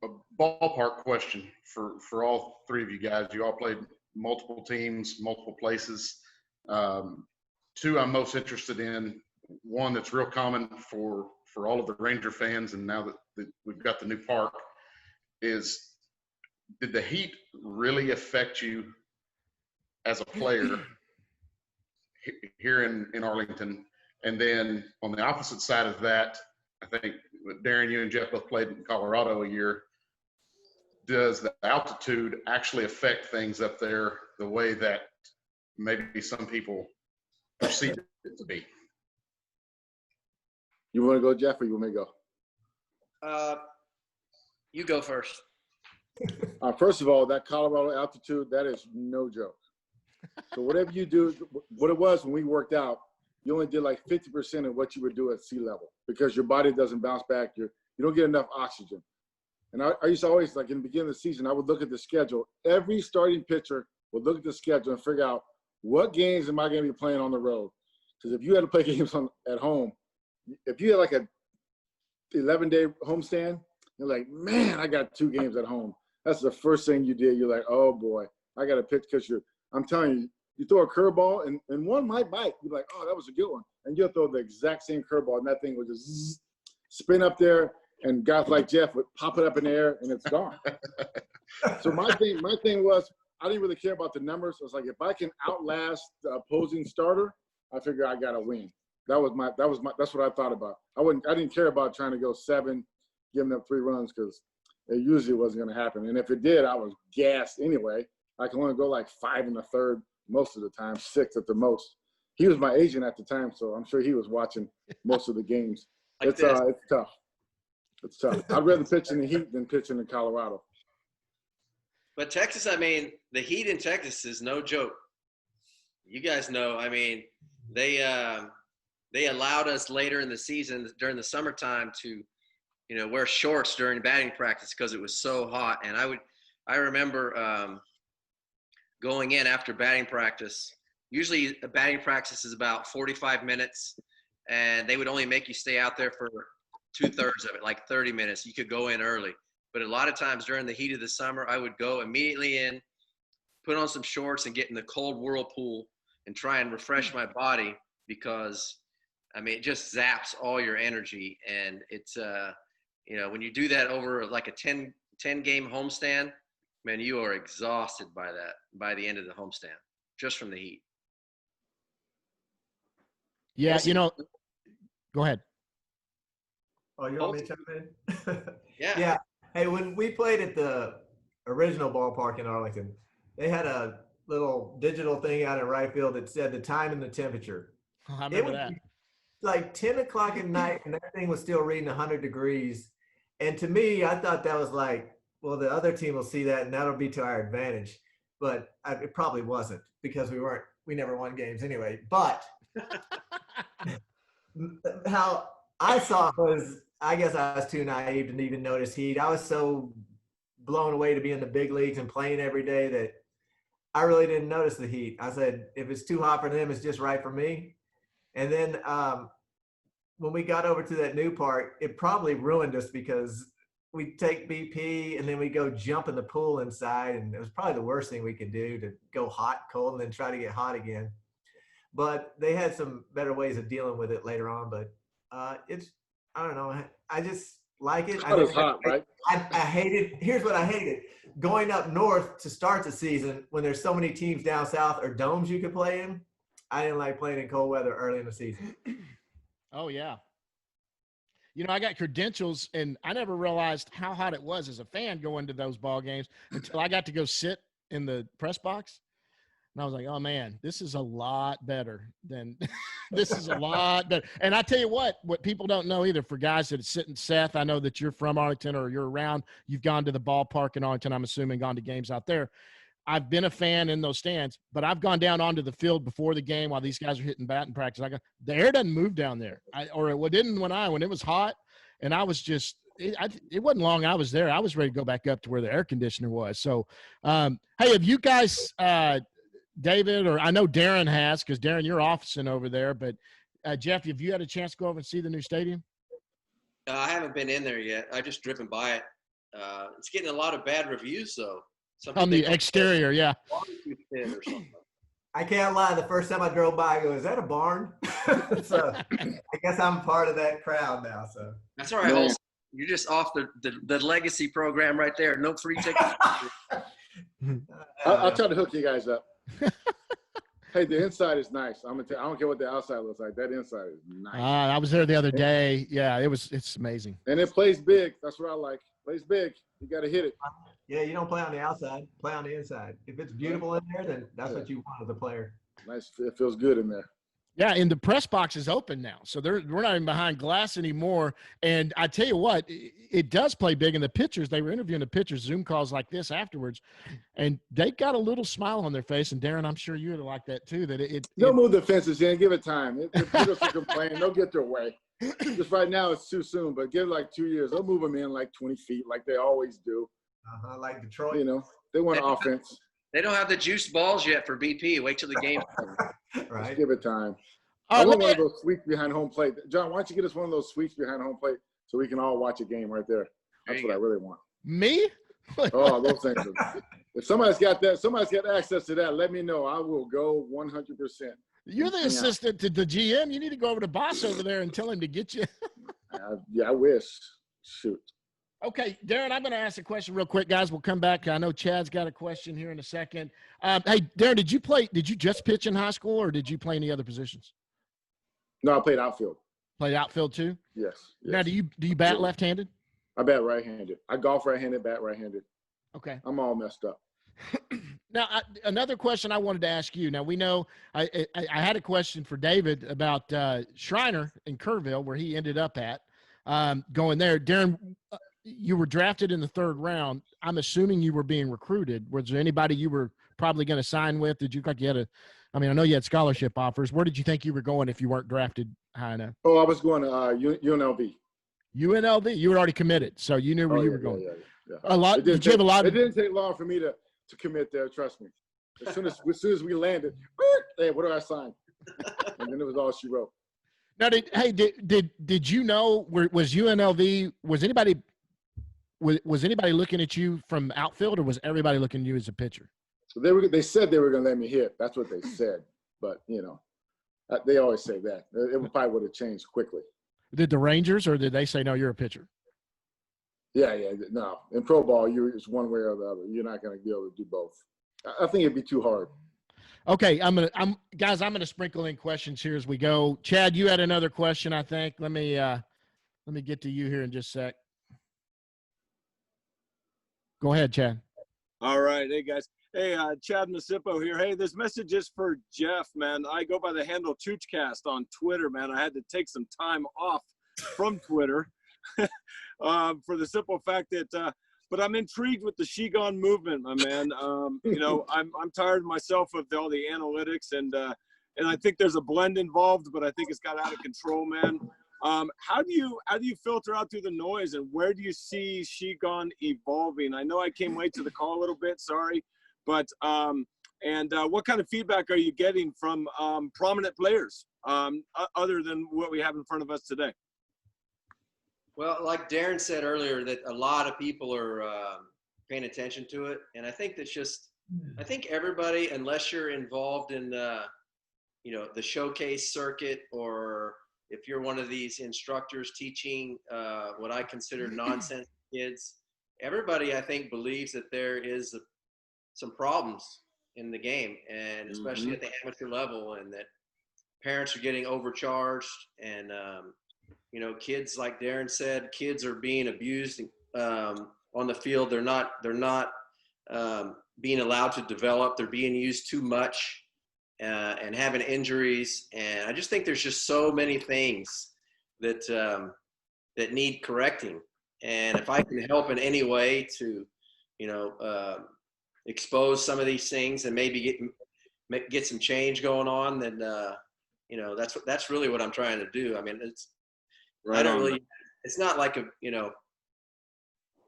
a ballpark question for all 3 of you guys. You all played multiple teams, multiple places. 2 I'm most interested in. One that's real common for all of the Ranger fans, and now that we've got the new park, is did the heat really affect you as a player here in Arlington? And then on the opposite side of that, I think Darren, you and Jeff both played in Colorado a year. Does the altitude actually affect things up there the way that maybe some people perceive it to be? You want to go, Jeff, or you want me to go? You go first. First of all, that Colorado altitude, that is no joke. So whatever you do, what it was when we worked out, you only did like 50% of what you would do at sea level because your body doesn't bounce back. You don't get enough oxygen. And I used to always, like in the beginning of the season, I would look at the schedule. Every starting pitcher would look at the schedule and figure out what games am I going to be playing on the road? Because if you had to play games at home, if you had like a 11-day homestand, you're like, man, I got 2 games at home. That's the first thing you did. You're like, oh boy, I got to pitch because I'm telling you, you throw a curveball and one might bite. You're like, oh, that was a good one. And you'll throw the exact same curveball and that thing would just spin up there, and guys like Jeff would pop it up in the air and it's gone. So my thing was, I didn't really care about the numbers. I was like, if I can outlast the opposing starter, I figure I got to win. That's what I thought about. I didn't care about trying to go 7, giving up 3 runs, because it usually wasn't going to happen. And if it did, I was gassed anyway. I can only go like 5 in the third most of the time, 6 at the most. He was my agent at the time, so I'm sure he was watching most of the games. Like It's this. it's tough. It's tough. I'd rather pitch in the heat than pitching in Colorado. But Texas, I mean, the heat in Texas is no joke. You guys know, I mean, they allowed us later in the season during the summertime to, wear shorts during batting practice because it was so hot. And I remember going in after batting practice. Usually a batting practice is about 45 minutes, and they would only make you stay out there for 2/3 of it, like 30 minutes. You could go in early. But a lot of times during the heat of the summer, I would go immediately in, put on some shorts, and get in the cold whirlpool and try and refresh my body because, I mean, it just zaps all your energy. And it's, when you do that over like a 10-game homestand, man, you are exhausted by the end of the homestand, just from the heat. Yeah, go ahead. Oh, you want me to chime in? Yeah. Yeah. Hey, when we played at the original ballpark in Arlington, they had a little digital thing out in right field that said the time and the temperature. I remember that. Like 10 o'clock at night, and that thing was still reading 100 degrees. And to me, I thought that was like, well, the other team will see that, and that'll be to our advantage. But it probably wasn't because we never won games anyway. But how I saw it was, I guess I was too naive to even notice heat. I was so blown away to be in the big leagues and playing every day that I really didn't notice the heat. I said, if it's too hot for them, it's just right for me. And then when we got over to that new park, it probably ruined us because we take BP and then we go jump in the pool inside. And it was probably the worst thing we could do, to go hot, cold, and then try to get hot again. But they had some better ways of dealing with it later on. But I don't know. I just like it. Hot is hot, right? I hated. Here's what I hated: going up north to start the season when there's so many teams down south or domes you could play in. I didn't like playing in cold weather early in the season. Oh yeah. I got credentials, and I never realized how hot it was as a fan going to those ball games until I got to go sit in the press box. And I was like, oh man, this is a lot better than this is a lot better. And I tell you what people don't know either, for guys that sit in Seth, I know that you're from Arlington or you're around, you've gone to the ballpark in Arlington, I'm assuming, gone to games out there. I've been a fan in those stands, but I've gone down onto the field before the game while these guys are hitting batting practice. The air doesn't move down there. It didn't when it was hot, and I was just it wasn't long I was there. I was ready to go back up to where the air conditioner was. So, hey, have you guys, David, or I know Darren has, because Darren, you're officing over there, but Jeff, have you had a chance to go over and see the new stadium? I haven't been in there yet. I just driven by it. It's getting a lot of bad reviews, though. On the exterior, yeah. I can't lie. The first time I drove by, I go, "Is that a barn?" So I guess I'm part of that crowd now. So that's all right, Hulse. You're just off the legacy program right there. No free tickets. I'll try to hook you guys up. Hey, the inside is nice. I don't care what the outside looks like. That inside is nice. I was there the other day. Yeah, it's amazing. And it plays big. That's what I like. Plays big. You got to hit it. Yeah, you don't play on the outside. Play on the inside. If it's beautiful in there, then that's what you want as a player. Nice. It feels good in there. Yeah, and the press box is open now, so we're not even behind glass anymore. And I tell you what, it does play big. And the pitchers, they were interviewing the pitchers, Zoom calls like this afterwards, and they got a little smile on their face. And Darren, I'm sure you would like that too. They'll move the fences in. Give it time. The pitchers will complain. They'll get their way. Just right now, it's too soon. But give it like 2 years. They'll move them in like 20 feet, like they always do. Like Detroit. They want offense. They don't have the juiced balls yet for BP. Wait till the game. Right. Just give it time. I want one of those suites behind home plate. John, why don't you get us one of those suites behind home plate so we can all watch a game right there? That's what I really want. Me? Oh, those things. If somebody's got access to that, let me know. I will go 100%. You're the assistant to the GM. You need to go over to Boss over there and tell him to get you. Yeah, I wish. Shoot. Okay, Darren, I'm going to ask a question real quick, guys. We'll come back. I know Chad's got a question here in a second. Hey, Darren, did you just pitch in high school, or did you play any other positions? No, I played outfield. Played outfield too? Yes. Now, do you bat left-handed? I bat right-handed. I golf right-handed, bat right-handed. Okay. I'm all messed up. Now, another question I wanted to ask you. Now, we know I had a question for David about Shriner in Kerrville, where he ended up at going there. Darren, you were drafted in the 3rd round. I'm assuming you were being recruited. Was there anybody you were probably going to sign with? Did you I know you had scholarship offers. Where did you think you were going if you weren't drafted high enough? Oh, I was going to UNLV. UNLV? You were already committed, so you knew where you were going. Yeah. A lot. Did you have a lot? It didn't take long for me to commit there. Trust me. As soon as we landed, hey, what do I sign? And then it was all she wrote. Now, did you know? Was UNLV? Was anybody looking at you from outfield, or was everybody looking at you as a pitcher? So they said they were going to let me hit. That's what they said. But they always say that. It probably would have changed quickly. Did the Rangers, or did they say no? You're a pitcher. Yeah. No, in pro ball, it's one way or the other. You're not going to be able to do both. I think it'd be too hard. Okay, I'm gonna sprinkle in questions here as we go. Chad, you had another question, I think. Let me get to you here in just a sec. Go ahead, Chad. All right. Hey, guys. Hey, Chad Masippo here. Hey, this message is for Jeff, man. I go by the handle Choochcast on Twitter, man. I had to take some time off from Twitter for the simple fact that but I'm intrigued with the She Gone movement, my man. I'm tired myself of all the analytics, and I think there's a blend involved, but I think it's got out of control, man. How do you filter out through the noise, and where do you see She Gone evolving? I know I came late to the call a little bit, sorry, but what kind of feedback are you getting from prominent players other than what we have in front of us today? Well, like Darren said earlier, that a lot of people are paying attention to it, and I think I think everybody, unless you're involved in the showcase circuit, or if you're one of these instructors teaching what I consider nonsense kids, everybody I think believes that there is some problems in the game, and especially at the amateur level, and that parents are getting overcharged, and kids, like Darren said, kids are being abused on the field. They're not being allowed to develop. They're being used too much and having injuries. And I just think there's just so many things that need correcting. And if I can help in any way to, expose some of these things and maybe get some change going on, then that's really what I'm trying to do. I mean, it's not like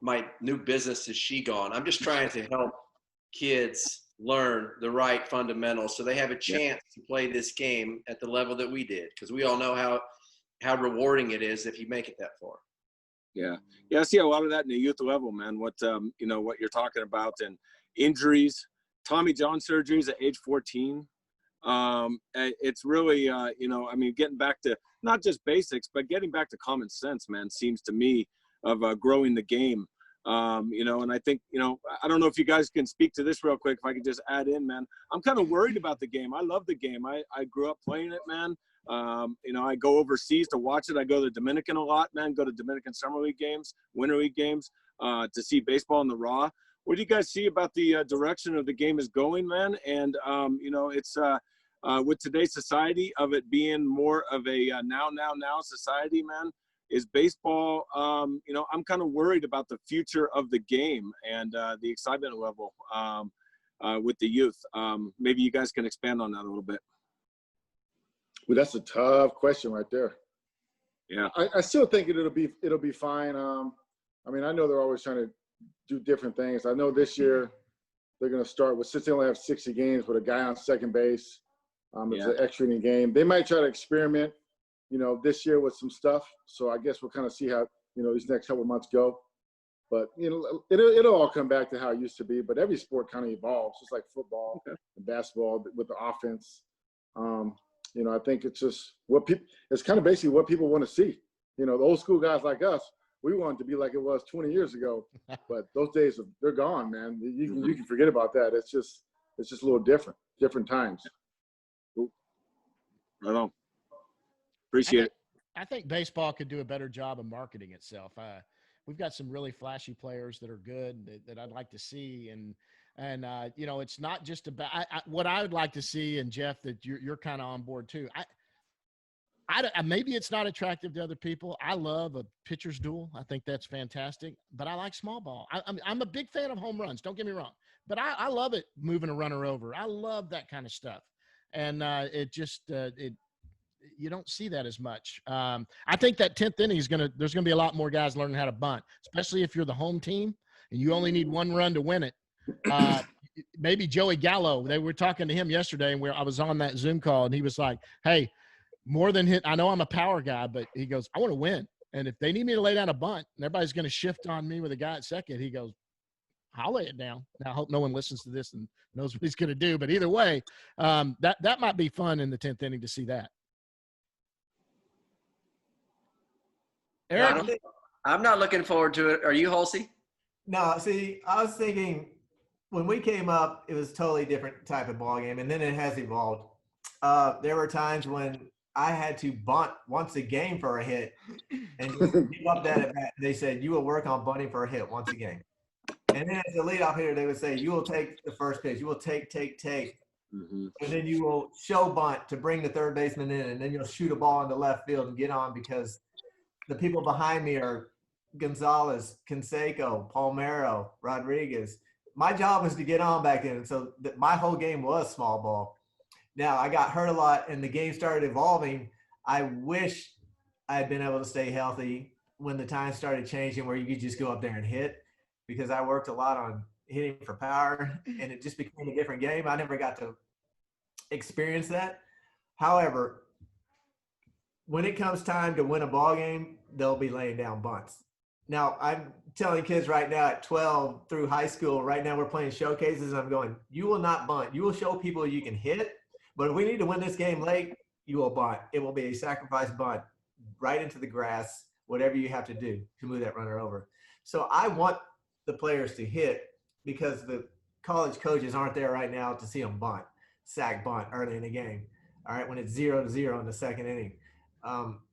my new business is She Gone. I'm just trying to help kids learn the right fundamentals so they have a chance to play this game at the level that we did, because we all know how rewarding it is if you make it that far. Yeah, I see a lot of that in the youth level, man. What what you're talking about, and injuries, Tommy John surgeries at age 14. It's really getting back to not just basics, but getting back to common sense, man, seems to me of growing the game. And I think, I don't know if you guys can speak to this real quick, if I could just add in, man. I'm kind of worried about the game. I love the game. I grew up playing it, man. I go overseas to watch it. I go to the Dominican a lot, man. Go to Dominican Summer League games, Winter League games, to see baseball in the raw. What do you guys see about the direction of the game is going, man? And, it's with today's society of it being more of a now society, man, is baseball, I'm kind of worried about the future of the game and the excitement level with the youth. Maybe you guys can expand on that a little bit. Well, that's a tough question right there. Yeah. I still think it'll be fine. I know they're always trying to do different things. I know this year they're going to start with, since they only have 60 games, with a guy on second base. It's an extra inning game. They might try to experiment, this year with some stuff. So I guess we'll kind of see how, these next couple of months go. But, it'll all come back to how it used to be. But every sport kind of evolves, just like football and basketball with the offense. I think it's just it's kind of basically what people want to see. The old school guys like us, we want it to be like it was 20 years ago. But those days, they're gone, man. You can forget about that. It's just a little different times. Right on. Appreciate it. I think baseball could do a better job of marketing itself. We've got some really flashy players that are good that I'd like to see, and And, it's not just about what I would like to see, and Jeff, that you're kind of on board too. Maybe it's not attractive to other people. I love a pitcher's duel. I think that's fantastic, but I like small ball. I'm a big fan of home runs. Don't get me wrong, but I love it moving a runner over. I love that kind of stuff. And you don't see that as much. I think that 10th inning there's going to be a lot more guys learning how to bunt, especially if you're the home team and you only need one run to win it. Maybe Joey Gallo, they were talking to him yesterday, and I was on that Zoom call, and he was like, hey, more than hit, I know I'm a power guy, but he goes, I want to win. And if they need me to lay down a bunt and everybody's going to shift on me with a guy at second, he goes, I'll lay it down. Now, I hope no one listens to this and knows what he's going to do. But either way, that might be fun in the 10th inning to see that. Eric? I'm not looking forward to it. Are you, Hulsey? No, see, I was thinking when we came up, it was a totally different type of ball game, and then it has evolved. There were times when I had to bunt once a game for a hit, and give up that at bat. They said, you will work on bunting for a hit once a game. And then as a leadoff hitter, they would say, you will take the first pitch. You will take. Mm-hmm. And then you will show bunt to bring the third baseman in, and then you'll shoot a ball into left field and get on, because the people behind me are Gonzalez, Canseco, Palmero, Rodriguez. My job was to get on back then. So my whole game was small ball. Now, I got hurt a lot, and the game started evolving. I wish I had been able to stay healthy when the time started changing where you could just go up there and hit, because I worked a lot on hitting for power, and it just became a different game. I never got to experience that. However, when it comes time to win a ball game, they'll be laying down bunts. Now, I'm telling kids right now at 12 through high school, right now we're playing showcases. I'm going, you will not bunt. You will show people you can hit, but if we need to win this game late, you will bunt. It will be a sacrifice bunt right into the grass, whatever you have to do to move that runner over. So I want the players to hit, because the college coaches aren't there right now to see them bunt, sack bunt early in the game. All right, when it's 0-0 in the second inning.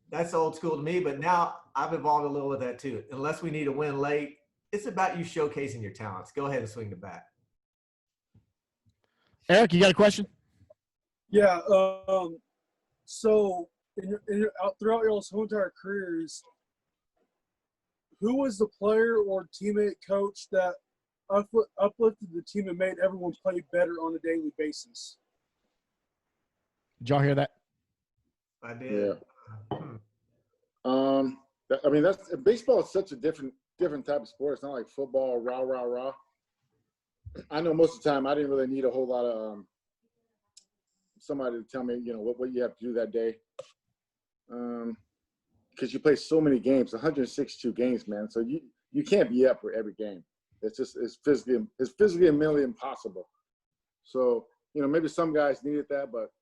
That's old school to me, but now I've evolved a little with that too. Unless we need a win late, it's about you showcasing your talents. Go ahead and swing the bat. Eric, you got a question? Yeah. So throughout your whole entire careers, who was the player or teammate coach that uplifted the team and made everyone play better on a daily basis? Did y'all hear that? I did. Yeah. Baseball is such a different type of sport. It's not like football, rah. I know most of the time I didn't really need a whole lot of somebody to tell me, what you have to do that day. Because you play so many games, 162 games, man. So you can't be up for every game. It's physically and mentally impossible. So, maybe some guys needed that, but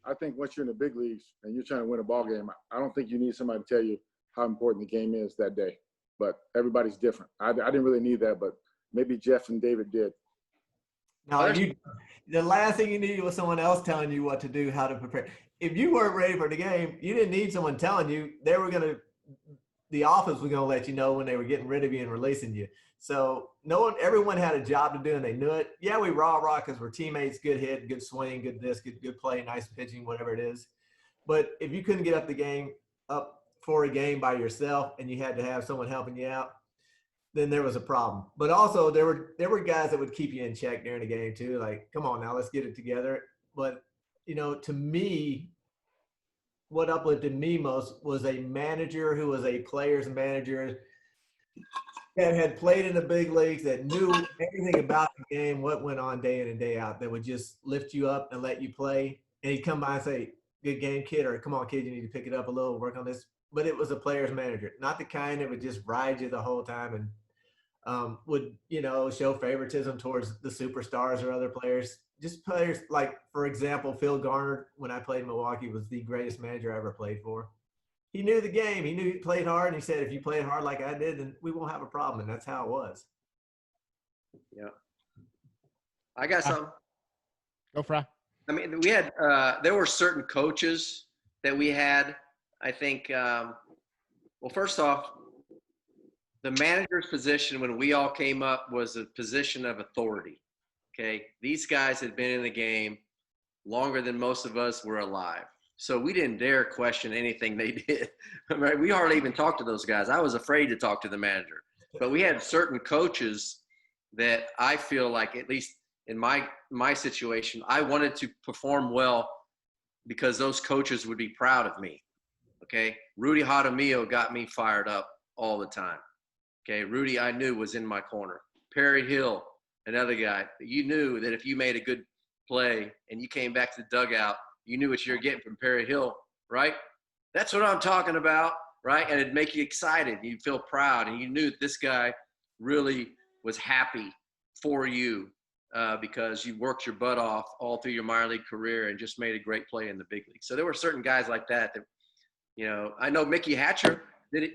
I think once you're in the big leagues and you're trying to win a ball game, I don't think you need somebody to tell you how important the game is that day. But everybody's different. I didn't really need that, but maybe Jeff and David did. No, the last thing you needed was someone else telling you what to do, how to prepare. If you weren't ready for the game, you didn't need someone telling you. The office was going to let you know when they were getting rid of you and releasing you. So everyone had a job to do, and they knew it. Yeah, we rah because we're teammates, good hit, good swing, good this, good play, nice pitching, whatever it is. But if you couldn't get up for a game by yourself and you had to have someone helping you out, then there was a problem. But also there were guys that would keep you in check during the game too. Like, come on now, let's get it together. But, to me, what uplifted me most was a manager who was a player's manager that had played in the big leagues, that knew everything about the game, what went on day in and day out, that would just lift you up and let you play. And he'd come by and say, good game, kid, or come on, kid, you need to pick it up a little, work on this. But it was a player's manager, not the kind that would just ride you the whole time and would, show favoritism towards the superstars or other players. Just players like, for example, Phil Garner, when I played in Milwaukee, was the greatest manager I ever played for. He knew the game. He knew he played hard, and he said, if you played hard like I did, then we won't have a problem. And that's how it was. Yeah. I got some. Go, Frye. I mean, we had there were certain coaches that we had. I think, first off, the manager's position when we all came up was a position of authority. Okay. These guys had been in the game longer than most of us were alive. So we didn't dare question anything they did. Right? We hardly even talked to those guys. I was afraid to talk to the manager. But we had certain coaches that I feel like, at least in my situation, I wanted to perform well because those coaches would be proud of me. Okay. Rudy Jaramillo got me fired up all the time. Okay. Rudy, I knew, was in my corner. Perry Hill, another guy. You knew that if you made a good play and you came back to the dugout, you knew what you were getting from Perry Hill, right? That's what I'm talking about, right? And it'd make you excited. You'd feel proud, and you knew this guy really was happy for you because you worked your butt off all through your minor league career and just made a great play in the big league. So there were certain guys like that, I know Mickey Hatcher.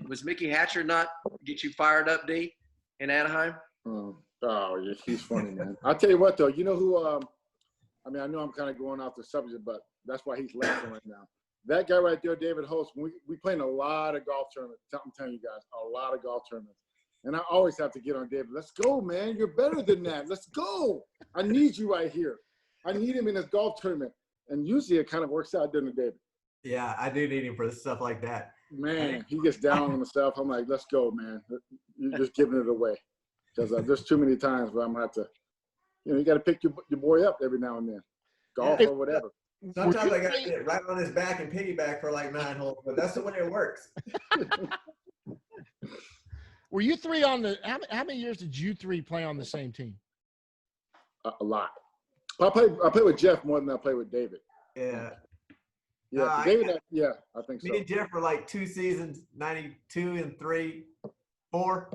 Was Mickey Hatcher not get you fired up, D, in Anaheim? Oh, yeah, he's funny, man. I'll tell you what, though. You know who I know I'm kind of going off the subject, but that's why he's laughing right now. That guy right there, David Hulse, we play in a lot of golf tournaments. I'm telling you guys, a lot of golf tournaments. And I always have to get on David. Let's go, man. You're better than that. Let's go. I need you right here. I need him in this golf tournament. And usually it kind of works out, doesn't it, David? Yeah, I do need him for stuff like that. Man, he gets down on himself. I'm like, let's go, man. You're just giving it away. Because there's too many times where I'm going to have to, you got to pick your boy up every now and then. Golf or whatever. Sometimes I got to get right on his back and piggyback for like 9 holes, but that's the way it works. Were you three on the – how many years did you three play on the same team? A lot. I play with Jeff more than I play with David. Yeah. Yeah, David. I think so. Me and Jeff were like 2 seasons, 92 and 3, 4.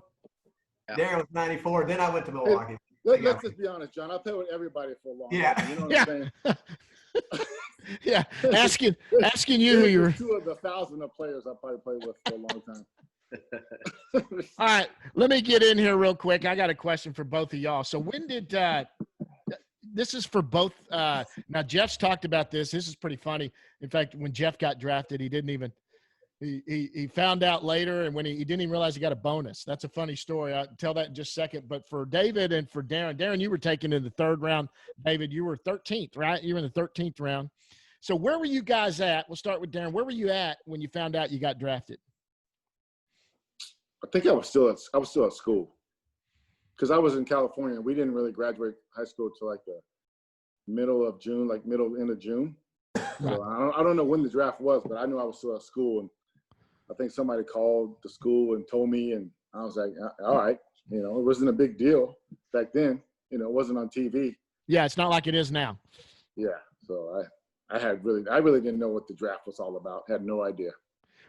Yeah. Darren was 94. Then I went to Milwaukee. Let's just be honest, John. I played with everybody for a long time. You know what I'm saying? Yeah. Asking you who you were. 2 of the 1,000 of players I probably played with for a long time. All right. Let me get in here real quick. I got a question for both of y'all. So when did this is for both. Now, Jeff's talked about this. This is pretty funny. In fact, when Jeff got drafted, he didn't even he found out later, and when he didn't even realize he got a bonus. That's a funny story. I'll tell that in just a second. But for David and for Darren, you were taken in the 3rd round. David, you were 13th, right? You were in the 13th round. So where were you guys at? We'll start with Darren. Where were you at when you found out you got drafted? I think I was still at school because I was in California. We didn't really graduate high school till like the middle of June, like end of June. So I don't know when the draft was, but I knew I was still at school. And I think somebody called the school and told me, and I was like, all right. It wasn't a big deal back then. It wasn't on TV. Yeah, it's not like it is now. Yeah. So I really didn't know what the draft was all about. Had no idea.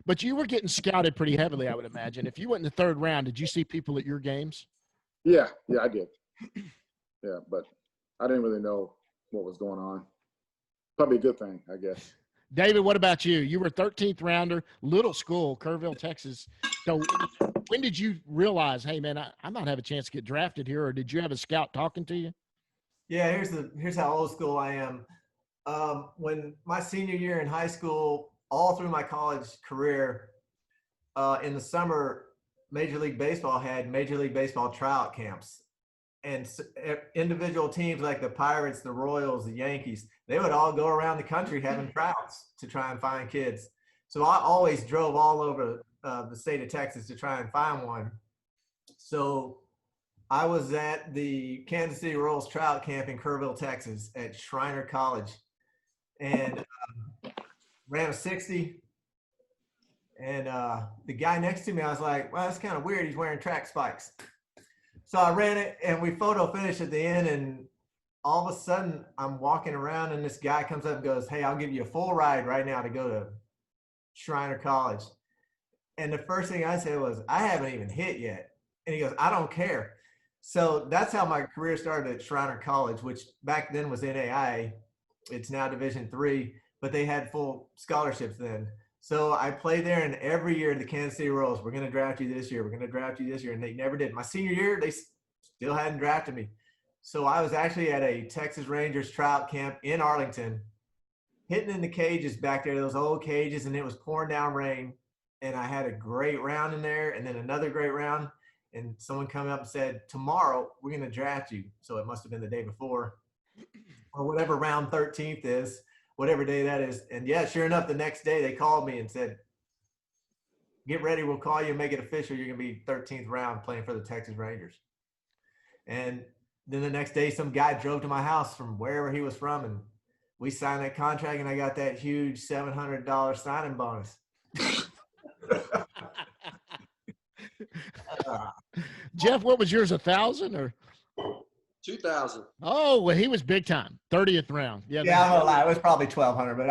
But you were getting scouted pretty heavily, I would imagine. If you went in the 3rd round, did you see people at your games? Yeah, I did. Yeah, but I didn't really know what was going on. Probably a good thing, I guess. David, what about you? You were 13th rounder, little school, Kerrville, Texas. So when did you realize, hey, man, I might have a chance to get drafted here, or did you have a scout talking to you? Yeah, here's how old school I am. When my senior year in high school, all through my college career, in the summer, Major League Baseball had Major League Baseball tryout camps. And individual teams like the Pirates, the Royals, the Yankees, they would all go around the country having tryouts to try and find kids. So I always drove all over the state of Texas to try and find one. So I was at the Kansas City Royals tryout camp in Kerrville, Texas at Shriner College, and ran a 60. And the guy next to me, I was like, well, that's kind of weird. He's wearing track spikes. So I ran it, and we photo finished at the end, and all of a sudden I'm walking around, and this guy comes up and goes, hey, I'll give you a full ride right now to go to Shriner College. And the first thing I said was, I haven't even hit yet. And he goes, I don't care. So that's how my career started at Shriner College, which back then was NAIA. It's now Division III, but they had full scholarships then. So I played there, and every year the Kansas City Royals, we're going to draft you this year. We're going to draft you this year. And they never did. My senior year, they still hadn't drafted me. So I was actually at a Texas Rangers tryout camp in Arlington, hitting in the cages back there, those old cages, and it was pouring down rain. And I had a great round in there and then another great round. and someone come up and said, tomorrow we're going to draft you. So it must have been the day before or whatever round 13th is, whatever day that is. And yeah, sure enough, the next day they called me and said, get ready, we'll call you and make it official. You're going to be 13th round playing for the Texas Rangers. And then the next day, some guy drove to my house from wherever he was from, and we signed that contract, and I got that huge $700 signing bonus. Jeff, what was yours, 1,000 or? 2,000. Oh, well, he was big time. 30th round. Yeah, I'm gonna lie. It was probably 1,200, but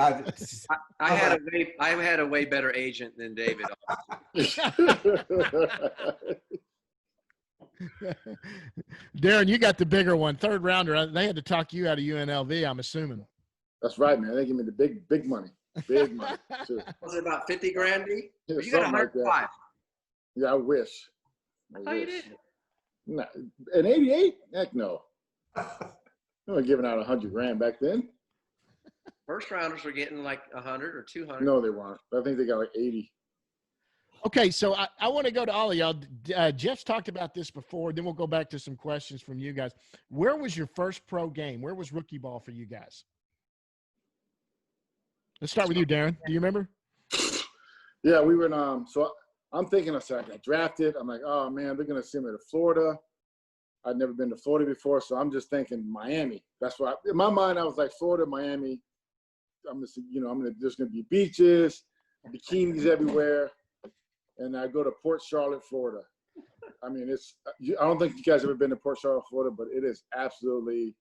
I had a way better agent than David. Darren, you got the bigger one, third rounder. They had to talk you out of UNLV, I'm assuming. That's right, man. They give me the big money. Big money. Too. Was it about 50 grand, D? Yeah, You got 105. like yeah, I wish. Oh, you did? No, in 88? Heck no. They were giving out 100 grand back then. First rounders were getting like 100 or 200. No, they weren't. I think they got like 80. Okay, so I want to go to all of y'all. Jeff's talked about this before. Then we'll go back to some questions from you guys. Where was your first pro game? Where was rookie ball for you guys? Let's start with you, Darren. Do you remember? Yeah, we were in so I'm thinking I got drafted. I'm like, oh man, they're gonna send me to Florida. I'd never been to Florida before, so I'm just thinking Miami. That's why in my mind I was like Florida, Miami. There's gonna be beaches, bikinis everywhere, and I go to Port Charlotte, Florida. I mean, I don't think you guys ever been to Port Charlotte, Florida, but it is absolutely.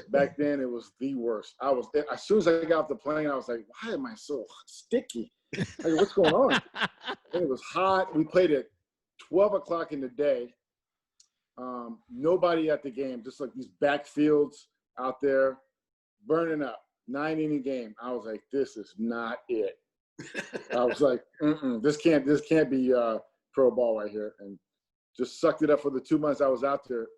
Back then, it was the worst. As soon as I got off the plane, I was like, why am I so sticky? Like, what's going on? And it was hot. We played at 12 o'clock in the day. Nobody at the game, just like these backfields out there burning up. 9-inning game. I was like, this is not it. I was like, this can't be pro ball right here. And just sucked it up for the 2 months I was out there.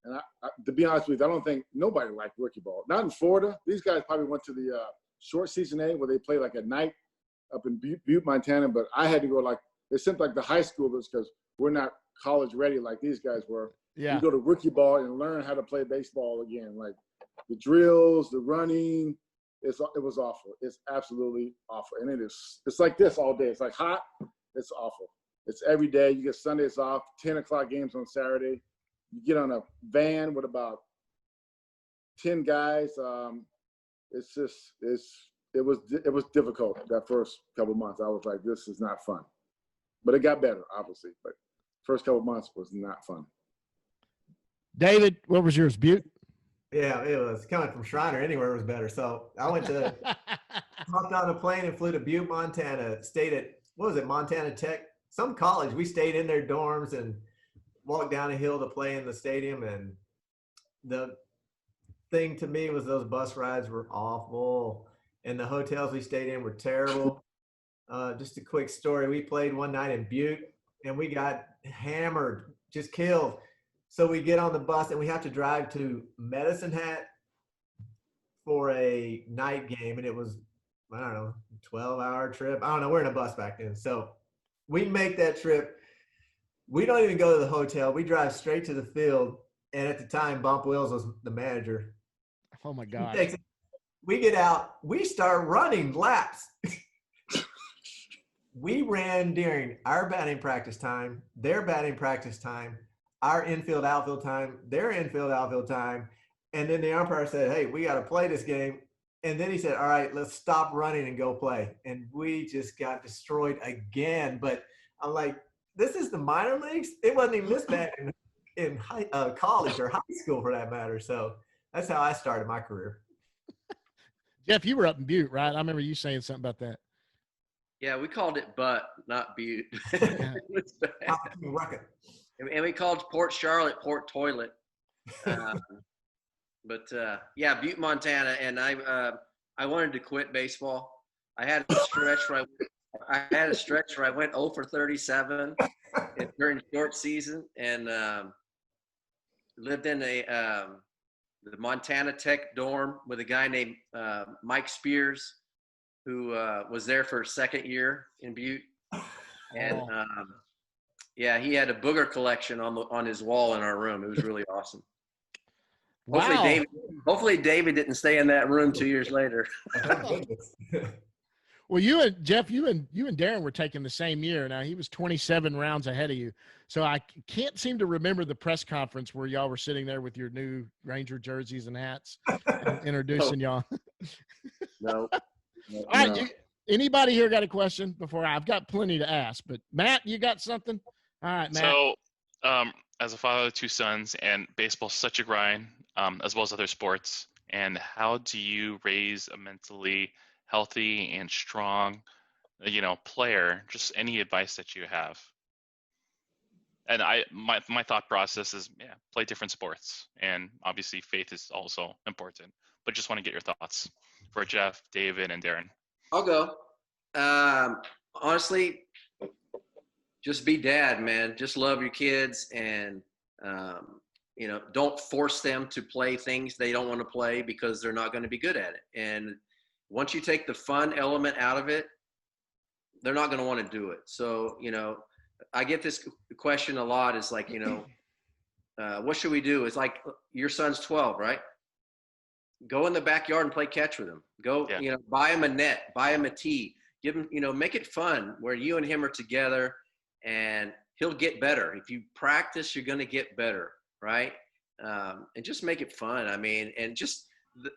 And to be honest with you, I don't think nobody liked rookie ball. Not in Florida. These guys probably went to the short season A where they play like at night up in Butte, Montana. But I had to go they sent like the high schoolers because we're not college ready like these guys were. Yeah. You go to rookie ball and learn how to play baseball again. Like the drills, the running, it was awful. It's absolutely awful. And it's like this all day. It's like hot. It's awful. It's every day. You get Sundays off, 10 o'clock games on Saturday. You get on a van with about 10 guys. It was difficult that first couple months. I was like, this is not fun. But it got better, obviously. But first couple months was not fun. David, what was yours? Butte? Yeah, it was coming from Shriner. Anywhere was better. So I hopped on a plane and flew to Butte, Montana. Stayed at, Montana Tech? Some college. We stayed in their dorms and walked down a hill to play in the stadium. And the thing to me was those bus rides were awful. And the hotels we stayed in were terrible. Just a quick story. We played one night in Butte and we got hammered, just killed. So we get on the bus and we have to drive to Medicine Hat for a night game. And it was, I don't know, 12-hour trip. I don't know. We're in a bus back then. So we make that trip. We don't even go to the hotel. We drive straight to the field. And at the time, Bump Wills was the manager. Oh, my God. We get out. We start running laps. We ran during our batting practice time, their batting practice time, our infield outfield time, their infield outfield time. And then the umpire said, hey, we got to play this game. And then he said, all right, let's stop running and go play. And we just got destroyed again. But I'm like, this is the minor leagues? It wasn't even this bad in college or high school for that matter. So that's how I started my career. Jeff, you were up in Butte, right? I remember you saying something about that. Yeah, we called it Butt, not Butte. Yeah. And we called Port Charlotte Port Toilet. Yeah, Butte, Montana, and I wanted to quit baseball. I had a stretch where I went 0 for 37 during short season, and lived in the Montana Tech dorm with a guy named Mike Spears, who was there for his second year in Butte. And Yeah, he had a booger collection on his wall in our room. It was really awesome. Wow. Hopefully David didn't stay in that room 2 years later. Well, you and Jeff, you and Darren were taken the same year. Now he was 27 rounds ahead of you. So I can't seem to remember the press conference where y'all were sitting there with your new Ranger jerseys and hats and introducing y'all. No. All right. Anybody here got a question before? I've got plenty to ask, but Matt, you got something? All right, Matt. So, as a father of 2 sons, and baseball's such a grind, as well as other sports, and how do you raise a mentally healthy and strong, player? Just any advice that you have. And my thought process is, play different sports, and obviously faith is also important. But just want to get your thoughts for Jeff, David, and Darren. I'll go. Honestly, just be dad, man. Just love your kids, and don't force them to play things they don't want to play because they're not going to be good at it. And once you take the fun element out of it, they're not going to want to do it. So, I get this question a lot. It's like, what should we do? It's like, your son's 12, right? Go in the backyard and play catch with him. Go, buy him a net, buy him a tee, give him, make it fun where you and him are together, and he'll get better. If you practice, you're going to get better, right? And just make it fun. I mean, and just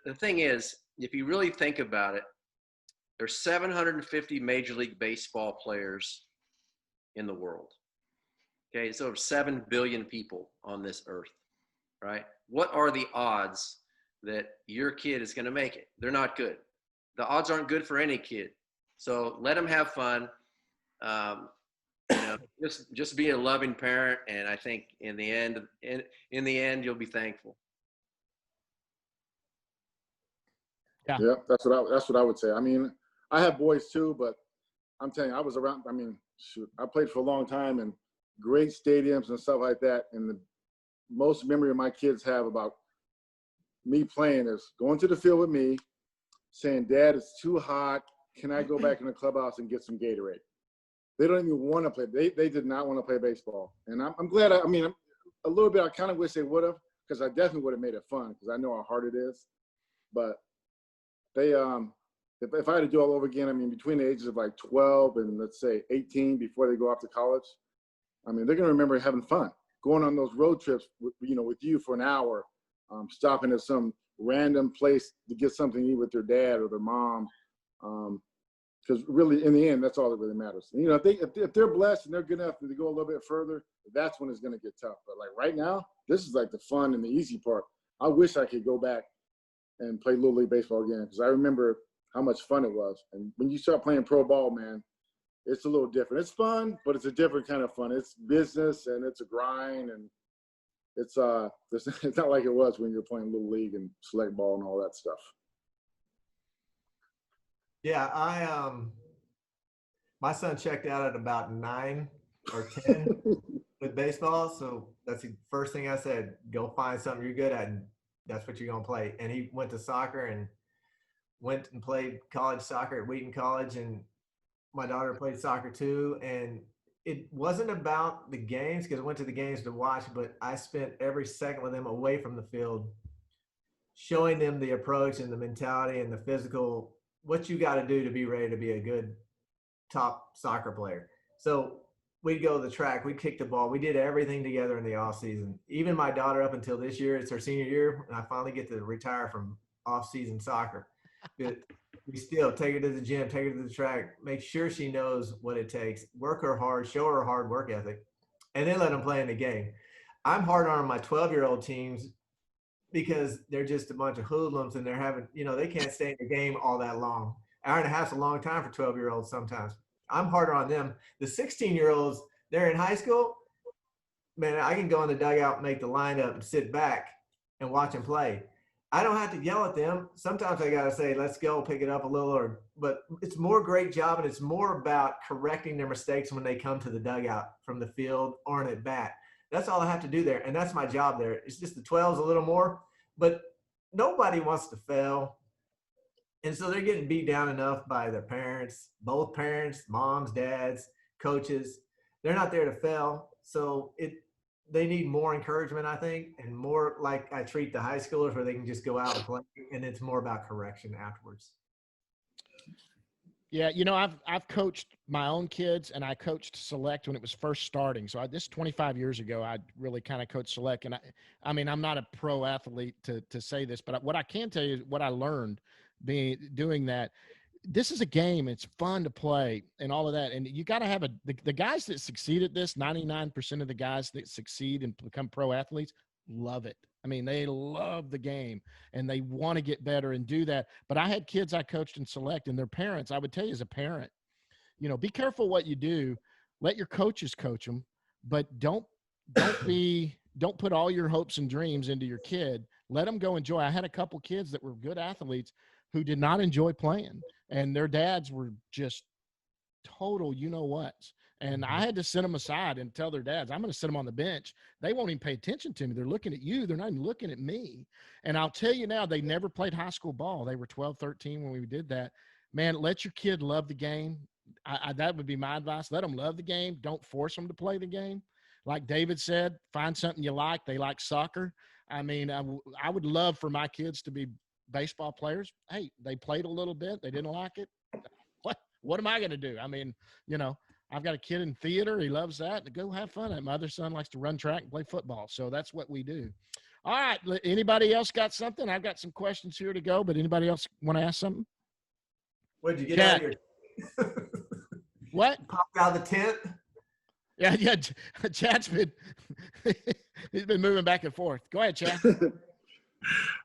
the thing is, if you really think about it, there's 750 Major League Baseball players in the world. Okay, so 7 billion people on this earth, right? What are the odds that your kid is going to make it? They're not good. The odds aren't good for any kid. So let them have fun. Just be a loving parent, and I think in the end, you'll be thankful. Yeah, that's what I would say. I mean, I have boys too, but I'm telling you, I was around. I mean, shoot, I played for a long time in great stadiums and stuff like that. And the most memory my kids have about me playing is going to the field with me, saying, "Dad, it's too hot. Can I go back in the clubhouse and get some Gatorade?" They don't even want to play. They did not want to play baseball. And I'm glad. I mean, a little bit. I kind of wish they would have, because I definitely would have made it fun, because I know how hard it is. But they, if I had to do all over again, I mean, between the ages of like 12 and let's say 18, before they go off to college, I mean, they're gonna remember having fun, going on those road trips, with you for an hour, stopping at some random place to get something to eat with their dad or their mom. Because really, in the end, that's all that really matters. And, if they're blessed and they're good enough to go a little bit further, that's when it's going to get tough. But like right now, this is like the fun and the easy part. I wish I could go back and play Little League baseball again, because I remember how much fun it was. And when you start playing pro ball, man, it's a little different. It's fun, but it's a different kind of fun. It's business, and it's a grind, and it's not like it was when you're playing Little League and select ball and all that stuff. Yeah, my son checked out at about 9 or 10 with baseball. So that's the first thing I said, go find something you're good at, and that's what you're going to play. And he went to soccer and went and played college soccer at Wheaton College. And my daughter played soccer too. And it wasn't about the games, because I went to the games to watch, but I spent every second with them away from the field, showing them the approach and the mentality and the physical, what you got to do to be ready to be a good top soccer player. So we'd go to the track, we'd kick the ball, we did everything together in the off season. Even my daughter, up until this year, it's her senior year, and I finally get to retire from off season soccer. But we still take her to the gym, take her to the track, make sure she knows what it takes, work her hard, show her hard work ethic, and then let them play in the game. I'm hard on my 12-year-old teams, because they're just a bunch of hoodlums, and they're having, they can't stay in the game all that long. Hour and a half's a long time for 12-year-olds sometimes. I'm harder on them. The 16-year-olds, they're in high school, man, I can go in the dugout, make the lineup, and sit back and watch them play. I don't have to yell at them. Sometimes I got to say, let's go, pick it up a little, but it's more great job, and it's more about correcting their mistakes when they come to the dugout from the field or an at bat. That's all I have to do there, and that's my job there. It's just the 12s a little more, but nobody wants to fail. And so they're getting beat down enough by their parents, both parents, moms, dads, coaches. they're not there to fail. So they need more encouragement, I think, and more like I treat the high schoolers where they can just go out and play, and it's more about correction afterwards. Yeah, I've coached my own kids, and I coached select when it was first starting. So this 25 years ago, I really kind of coached select. And I mean, I'm not a pro athlete to say this, but what I can tell you is what I learned doing that. This is a game. It's fun to play and all of that. And you got to have the guys that succeed at this, 99% of the guys that succeed and become pro athletes love it. I mean, they love the game and they want to get better and do that. But I had kids I coached in select, and their parents, I would tell you as a parent, be careful what you do. Let your coaches coach them, but don't put all your hopes and dreams into your kid. Let them go enjoy. I had a couple kids that were good athletes who did not enjoy playing, and their dads were just total you-know-whats. And I had to send them aside and tell their dads, I'm going to sit them on the bench. They won't even pay attention to me. They're looking at you. They're not even looking at me. And I'll tell you now, they never played high school ball. They were 12, 13 when we did that. Man, let your kid love the game. That would be my advice. Let them love the game. Don't force them to play the game. Like David said, find something you like. They like soccer. I mean, I would love for my kids to be baseball players. Hey, they played a little bit. They didn't like it. What am I going to do? I mean, I've got a kid in theater. He loves that. Go have fun. My other son likes to run track and play football. So that's what we do. All right. Anybody else got something? I've got some questions here to go, but anybody else want to ask something? What did you get out of your What? Popped out of the tent? Yeah. Chad's he's been moving back and forth. Go ahead, Chad.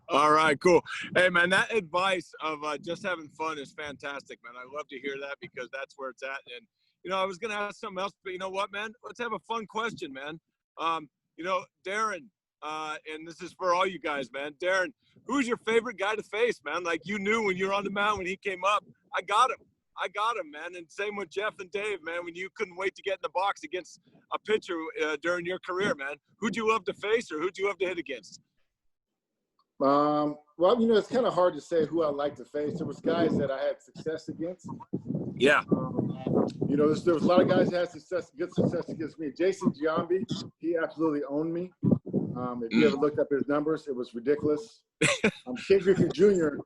All right, cool. Hey, man, that advice of just having fun is fantastic, man. I love to hear that because that's where it's at. And, I was going to ask something else, but you know what, man? Let's have a fun question, man. Darren, and this is for all you guys, man. Darren, who's your favorite guy to face, man? Like you knew when you were on the mound, when he came up, I got him, man. And same with Jeff and Dave, man, when you couldn't wait to get in the box against a pitcher during your career, man. Who'd you love to face or who'd you love to hit against? Well, it's kind of hard to say who I like to face. There was guys that I had success against. Yeah. There was a lot of guys that had good success against me. Jason Giambi, he absolutely owned me. If you ever looked up his numbers, it was ridiculous. Ken Griffey Jr.,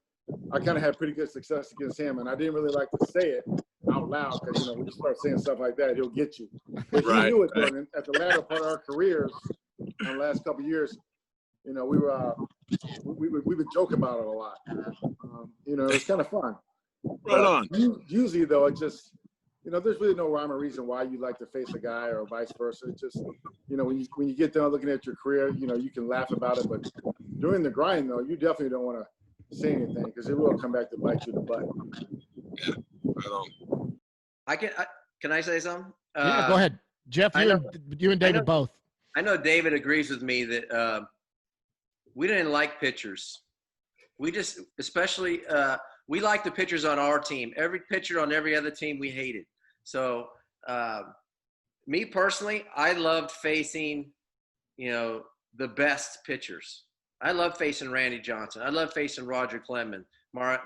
I kind of had pretty good success against him, and I didn't really like to say it out loud because, when you start saying stuff like that, he'll get you. But he knew it, though. And at the latter part of our careers, in the last couple of years, we would joke about it a lot. It was kind of fun. Right on. Usually, though, it just, there's really no rhyme or reason why you like to face a guy or vice versa. It's just, when you get done looking at your career, you can laugh about it. But during the grind, though, you definitely don't want to say anything because it will come back to bite you in the butt. Yeah, right on. Can I say something? Yeah, go ahead. Jeff, you and David both. I know David agrees with me that we didn't like pitchers. We just, especially, we liked the pitchers on our team. Every pitcher on every other team we hated. So, me personally, I loved facing, the best pitchers. I love facing Randy Johnson. I love facing Roger Clemens.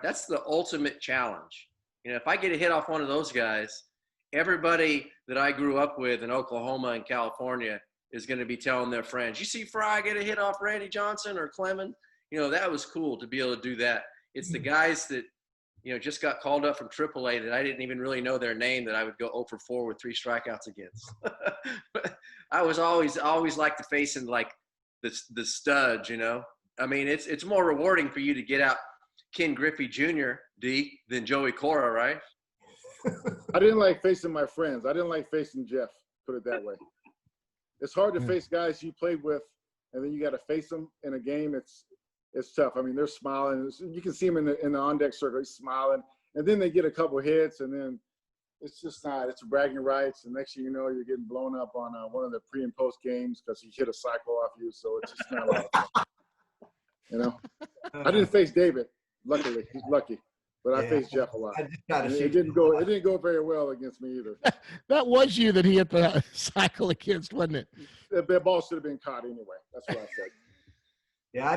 That's the ultimate challenge. If I get a hit off one of those guys, everybody that I grew up with in Oklahoma and California is going to be telling their friends, you see Frye get a hit off Randy Johnson or Clemens? That was cool to be able to do that. It's the guys that, just got called up from AAA that I didn't even really know their name that I would go 0 for 4 with 3 strikeouts against. I was always like to face in like the studs, I mean, it's more rewarding for you to get out Ken Griffey Jr., D, than Joey Cora, right? I didn't like facing my friends. I didn't like facing Jeff, put it that way. It's hard to face guys you played with, and then you got to face them in a game. It's tough. I mean, they're smiling. You can see them in the on-deck circle, smiling. And then they get a couple hits, and then it's just not – it's bragging rights. And next thing you know, you're getting blown up on one of the pre- and post games because he hit a cycle off you. So it's just not like I didn't face David, luckily. He's lucky. But I faced Jeff a lot. It didn't go very well against me either. That was you that he hit the cycle against, wasn't it? The ball should have been caught anyway. That's what I said. Yeah,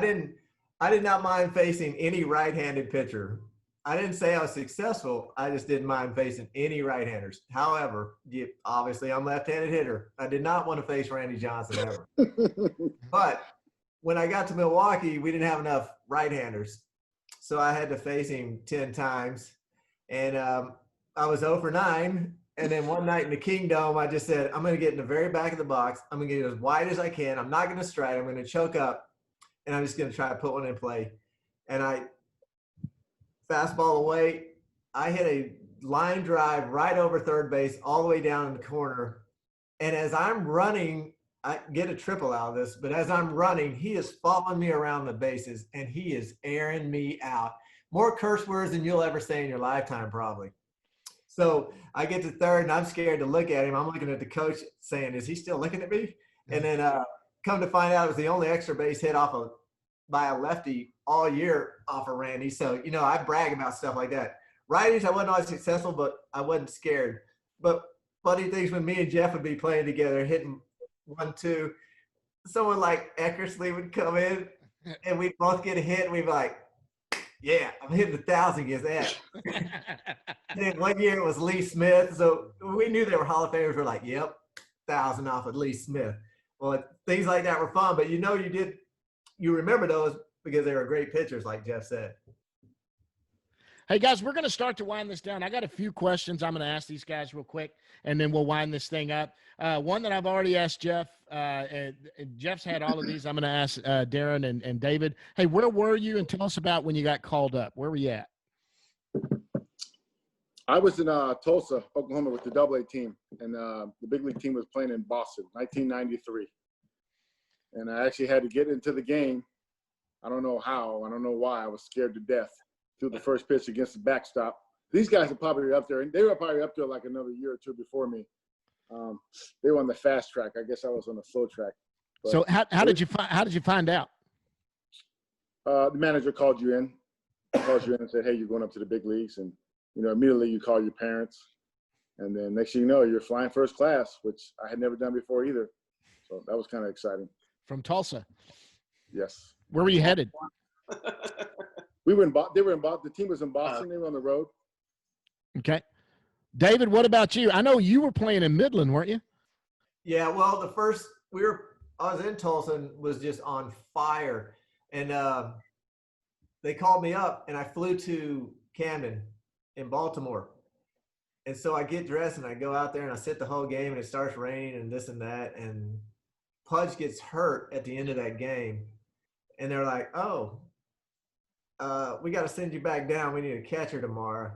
I did not mind facing any right-handed pitcher. I didn't say I was successful. I just didn't mind facing any right-handers. However, obviously I'm left-handed hitter. I did not want to face Randy Johnson ever. But when I got to Milwaukee, we didn't have enough right-handers. So I had to face him 10 times. And I was 0 for 9. And then one night in the Kingdom, I just said, I'm going to get in the very back of the box. I'm going to get as wide as I can. I'm not going to strike. I'm going to choke up. And I'm just going to try to put one in play. And I fastball away. I hit a line drive right over third base all the way down in the corner. And as I'm running, I get a triple out of this, but as I'm running, he is following me around the bases, and he is airing me out. More curse words than you'll ever say in your lifetime, probably. So I get to third, and I'm scared to look at him. I'm looking at the coach saying, is he still looking at me? And then come to find out it was the only extra base hit by a lefty all year off of Randy. So, I brag about stuff like that. Righties, I wasn't always successful, but I wasn't scared. But funny things when me and Jeff would be playing together, hitting 1-2, someone like Eckersley would come in, and we'd both get a hit, and we'd be like, yeah, I'm hitting 1,000 against that. And then one year it was Lee Smith. So we knew they were Hall of Famers. We're like, yep, 1,000 off of Lee Smith. Well, things like that were fun, but you remember those because they were great pitchers, like Jeff said. Hey, guys, we're going to start to wind this down. I got a few questions I'm going to ask these guys real quick, and then we'll wind this thing up. One that I've already asked Jeff, and Jeff's had all of these. I'm going to ask Darren and David. Hey, where were you? And tell us about when you got called up. Where were you at? I was in Tulsa, Oklahoma with the AA team, and the big league team was playing in Boston, 1993. And I actually had to get into the game. I don't know how. I don't know why. I was scared to death. Threw the first pitch against the backstop. These guys are probably up there, and they were probably up there like another year or two before me. They were on the fast track. I guess I was on the slow track. But so how did you find out? The manager called you in and said, hey, you're going up to the big leagues. And, immediately you call your parents. And then next thing you know, you're flying first class, which I had never done before either. So that was kind of exciting. From Tulsa? Yes. Where were you headed? They were in Boston. The team was in Boston. They were on the road. Okay. David, what about you? I know you were playing in Midland, weren't you? Yeah, well, I was in Tulsa and was just on fire. And they called me up, and I flew to Camden in Baltimore. And so I get dressed, and I go out there, and I sit the whole game, and it starts raining and this and that. And Pudge gets hurt at the end of that game. And they're like, oh, we got to send you back down. We need a catcher tomorrow.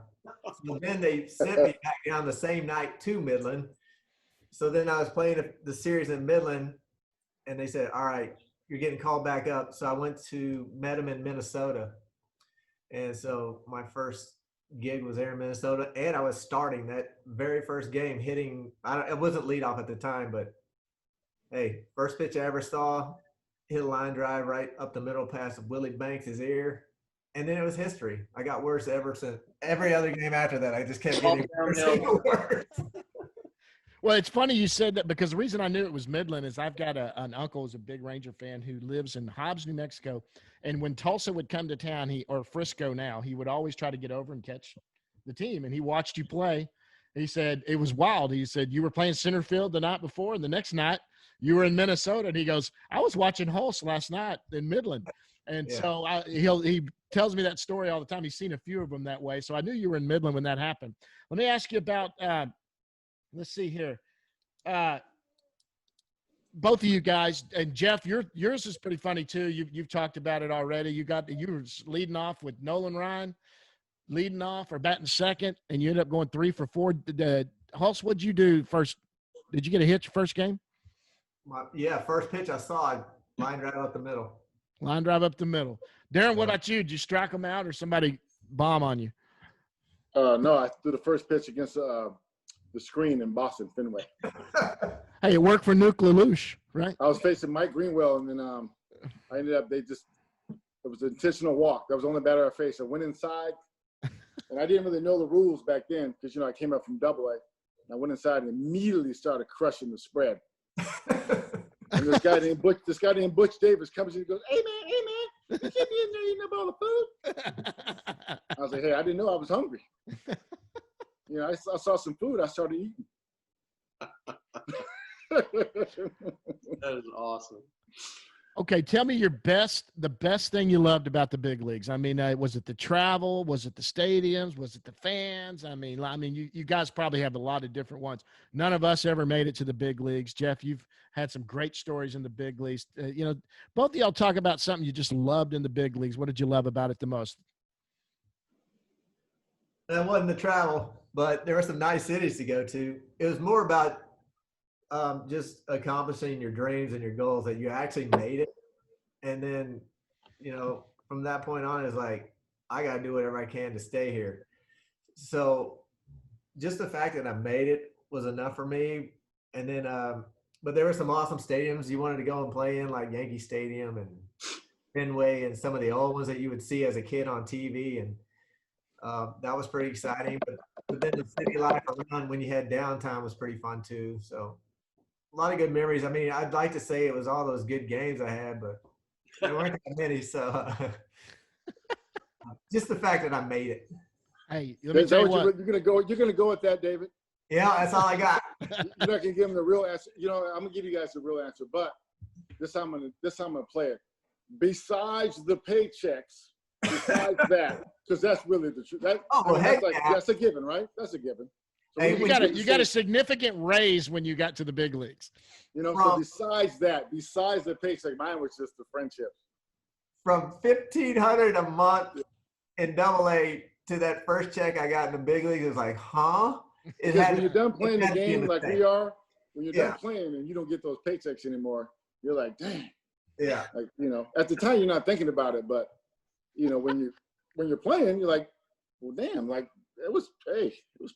So then they sent me back down the same night to Midland. So then I was playing the series in Midland, and they said, all right, you're getting called back up. So I met them in Minnesota. And so my first gig was there in Minnesota, and I was starting that very first game hitting. It wasn't leadoff at the time, but hey, first pitch I ever saw, hit a line drive right up the middle past Willie Banks' ear. And then it was history. I got worse ever since. Every other game after that, I just kept getting worse. Well, it's funny you said that, because the reason I knew it was Midland is I've got an uncle who's a big Ranger fan who lives in Hobbs, New Mexico. And when Tulsa would come to town, or Frisco now, he would always try to get over and catch the team. And he watched you play. He said, it was wild. He said, you were playing center field the night before, and the next night you were in Minnesota. And he goes, I was watching Hulse last night in Midland. And yeah. So he tells me that story all the time. He's seen a few of them that way. So I knew you were in Midland when that happened. Let me ask you about let's see here. Both of you guys, and Jeff, yours is pretty funny too. You've talked about it already. You were leading off with Nolan Ryan, leading off or batting second, and you ended up going 3 for 4. Hulse, what'd you do first? Did you get a hit your first game? First pitch I saw, line drive up the middle. Line drive up the middle. Darren, what about you? Did you strike them out or somebody bomb on you? No, I threw the first pitch against the screen in Boston, Fenway. Hey, it worked for Nuke Lelouch, right? I was facing Mike Greenwell, and then I ended up, it was an intentional walk. That was the only batter I faced. I went inside, and I didn't really know the rules back then because, I came up from AA. And I went inside and immediately started crushing the spread. And this guy named Butch Davis comes in and goes, hey, man, you can't be in there eating up all the food. I was like, hey, I didn't know I was hungry. I saw some food. I started eating. That is awesome. Okay, tell me the best thing you loved about the big leagues. I mean, was it the travel? Was it the stadiums? Was it the fans? I mean, you guys probably have a lot of different ones. None of us ever made it to the big leagues. Jeff, you've had some great stories in the big leagues. Both of y'all talk about something you just loved in the big leagues. What did you love about it the most? That wasn't the travel, but there were some nice cities to go to. It was more about just accomplishing your dreams and your goals, that you actually made it. And then, from that point on, it's like, I got to do whatever I can to stay here. So just the fact that I made it was enough for me. And then, but there were some awesome stadiums you wanted to go and play in, like Yankee Stadium and Fenway and some of the old ones that you would see as a kid on TV. And that was pretty exciting. But then the city life around when you had downtime was pretty fun too. So a lot of good memories. I mean, I'd like to say it was all those good games I had, but there weren't that many. So just the fact that I made it. Hey, let me tell you what. You're gonna go with that, David? Yeah, that's all I got. You're not gonna give him the real answer. I'm gonna give you guys the real answer, but this time I'm gonna play it. Besides the paychecks, besides that, because that's really the truth. That's a given, right? That's a given. So hey, you got a significant raise when you got to the big leagues. So besides the paycheck, mine was just the friendship. From $1,500 a month in AA to that first check I got in the big leagues, it was like, huh? When you're done playing the game like we are, when you're done playing and you don't get those paychecks anymore, you're like, dang. Yeah. Like, at the time you're not thinking about it, but when you're playing, you're like, well, damn, like it was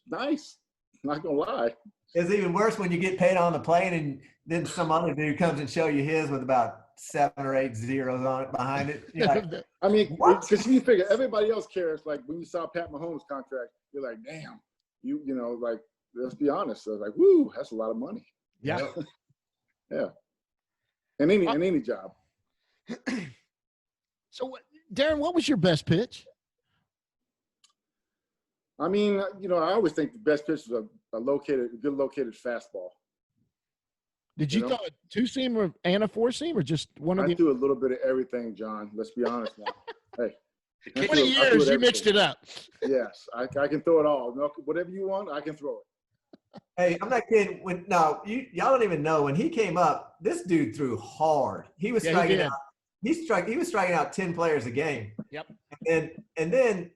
nice. Not gonna lie. It's even worse when you get paid on the plane and then some other dude comes and show you his with about 7 or 8 zeros on it behind it. You're like, I mean, because you figure everybody else cares. Like when you saw Pat Mahomes' contract, you're like, damn, like, let's be honest. I was like, woo, that's a lot of money. Yeah. Yeah. And any job. So, Darren, what was your best pitch? I mean, I always think the best pitch was a good located fastball. Did you throw a 2-seam and a 4-seam, or just one of the? I do a little bit of everything, John. Let's be honest now. Hey, 20 years, you mixed it up. Yes, I can throw it all. Whatever you want, I can throw it. Hey, I'm not kidding. Y'all don't even know when he came up. This dude threw hard. He was striking out. He was striking out 10 players a game. Yep. And then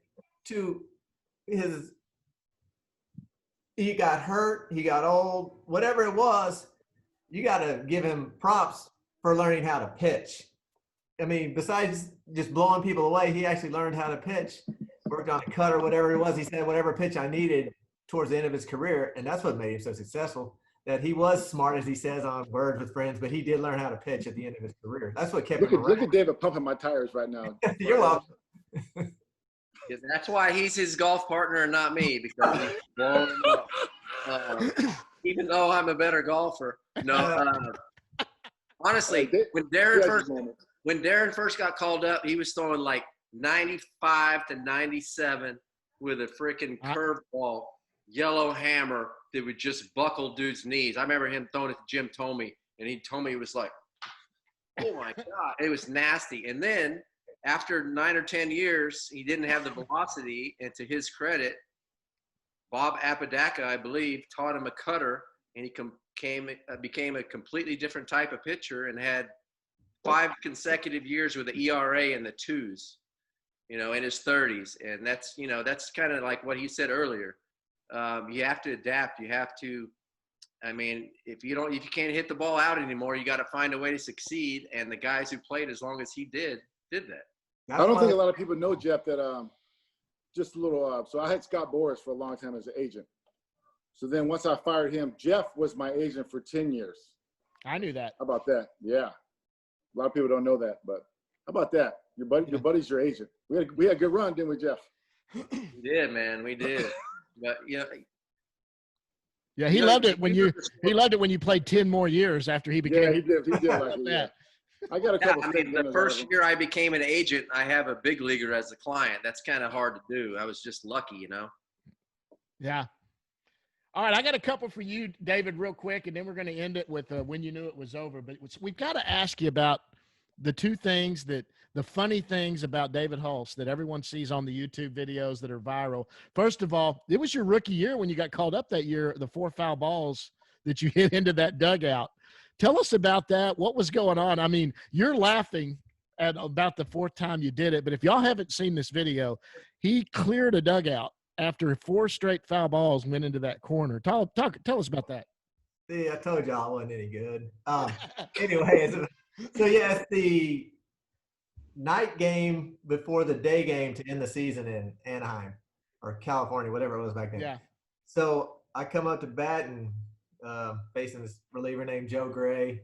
he got hurt. He got old. Whatever it was, you got to give him props for learning how to pitch. I mean, besides just blowing people away, he actually learned how to pitch. Worked on a cutter, whatever it was. He said, whatever pitch I needed towards the end of his career, and that's what made him so successful. That he was smart, as he says, on Words with Friends, but he did learn how to pitch at the end of his career. That's what kept him around. Look at David pumping my tires right now. You're welcome. That's why he's his golf partner and not me, because he's blowing him up. Even though I'm a better golfer. No, honestly, when Darren first got called up, he was throwing like 95 to 97 with a freaking curveball, yellow hammer that would just buckle dudes' knees. I remember him throwing it to Jim Tomey, and he told me it was like, oh my God, it was nasty. And then after 9 or 10 years, he didn't have the velocity, and to his credit, Bob Apodaca, I believe, taught him a cutter, and he became a completely different type of pitcher and had 5 consecutive years with the ERA in the 2s, in his 30s. And that's kind of like what he said earlier. You have to adapt. You have to, if you can't hit the ball out anymore, you got to find a way to succeed. And the guys who played as long as he did that. I don't think a lot of people know, Jeff, that just a little so I had Scott Boras for a long time as an agent. So then once I fired him, Jeff was my agent for 10 years. I knew that. How about that? Yeah. A lot of people don't know that, but how about that? Your buddy's your agent. We had a good run, didn't we, Jeff? We did, man. We did. But yeah, he loved it when you played 10 more years after he became. Yeah, he did like that. I got a Yeah, couple. I stick mean, the figures out of first them. year I became an agent, I have a big leaguer as a client. That's kind of hard to do. I was just lucky, you know. Yeah. All right, I got a couple for you, David, real quick, and then we're going to end it with when you knew it was over. But we've got to ask you about the the funny things about David Hulse that everyone sees on the YouTube videos that are viral. First of all, it was your rookie year when you got called up that year, the 4 foul balls that you hit into that dugout. Tell us about that. What was going on? I mean, you're laughing at about the 4th time you did it, but if y'all haven't seen this video, he cleared a dugout after 4 straight foul balls went into that corner. Tell us about that. See, I told y'all I wasn't any good. Anyways, so yeah, it's the night game before the day game to end the season in Anaheim or California, whatever it was back then. Yeah. So I come up to bat and facing this reliever named Joe Gray.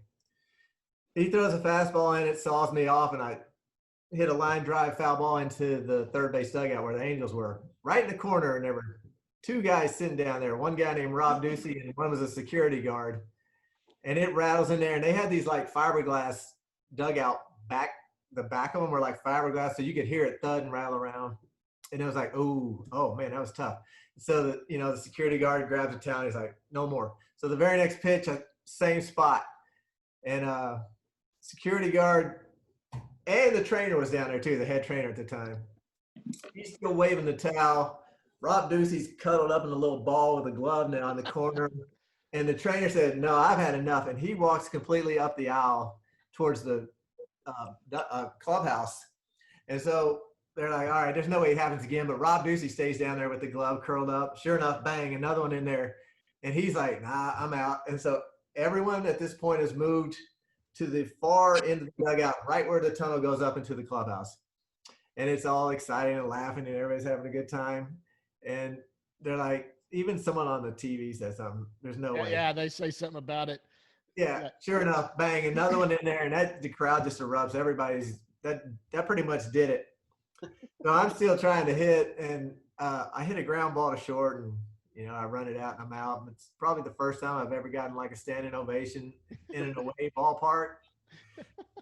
He throws a fastball in, it saws me off, and I hit a line drive foul ball into the third base dugout where the Angels were, right in the corner, and there were 2 guys sitting down there. One guy named Rob Ducey, and one was a security guard. And it rattles in there, and they had these like fiberglass dugout the back of them were like fiberglass, so you could hear it thud and rattle around. And it was like, oh man, that was tough. So the security guard grabs a towel. He's like, no more. So the very next pitch, same spot, and security guard and the trainer was down there too, the head trainer at the time. He's still waving the towel. Rob Ducey's cuddled up in a little ball with a glove now in the corner. And the trainer said, no, I've had enough. And he walks completely up the aisle towards the clubhouse. And so they're like, all right, there's no way it happens again. But Rob Ducey stays down there with the glove curled up. Sure enough, bang, another one in there. And he's like, nah, I'm out. And so everyone at this point has moved to the far end of the dugout, right where the tunnel goes up into the clubhouse. And it's all exciting and laughing, and everybody's having a good time. And they're like, even someone on the TV says something. There's no way. Yeah, they say something about it. Yeah, sure enough, bang, another one in there, and the crowd just erupts. Everybody's that pretty much did it. So I'm still trying to hit, and I hit a ground ball to short, and I run it out and I'm out. It's probably the first time I've ever gotten like a standing ovation in an away ballpark.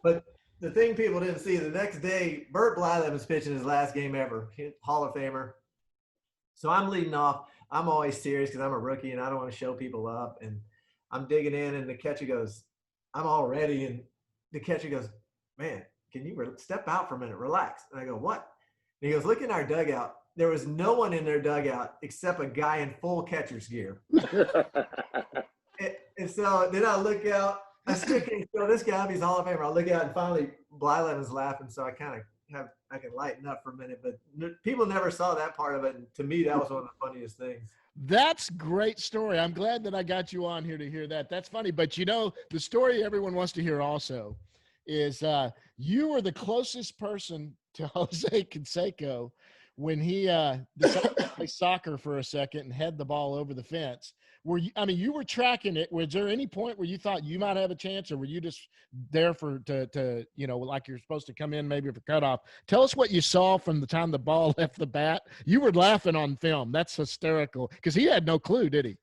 But the thing people didn't see, the next day, Bert Blyleven was pitching his last game ever, Hall of Famer. So I'm leading off. I'm always serious because I'm a rookie and I don't want to show people up. And I'm digging in, and the catcher goes, I'm all ready. And the catcher goes, man, can you step out for a minute, relax? And I go, what? And he goes, look in our dugout. There was no one in their dugout except a guy in full catcher's gear. and so then I look out. I still can't show this guy. He's Hall of Famer. I look out, and finally Blyleven's laughing, so I kind of I can lighten up for a minute. But people never saw that part of it, and to me, that was one of the funniest things. That's great story. I'm glad that I got you on here to hear that. That's funny. But the story everyone wants to hear also is you were the closest person to Jose Canseco when he decided to play soccer for a second and head the ball over the fence. You were tracking it. Was there any point where you thought you might have a chance, or were you just there to like you're supposed to come in maybe for cutoff? Tell us what you saw from the time the ball left the bat. You were laughing on film. That's hysterical because he had no clue, did he?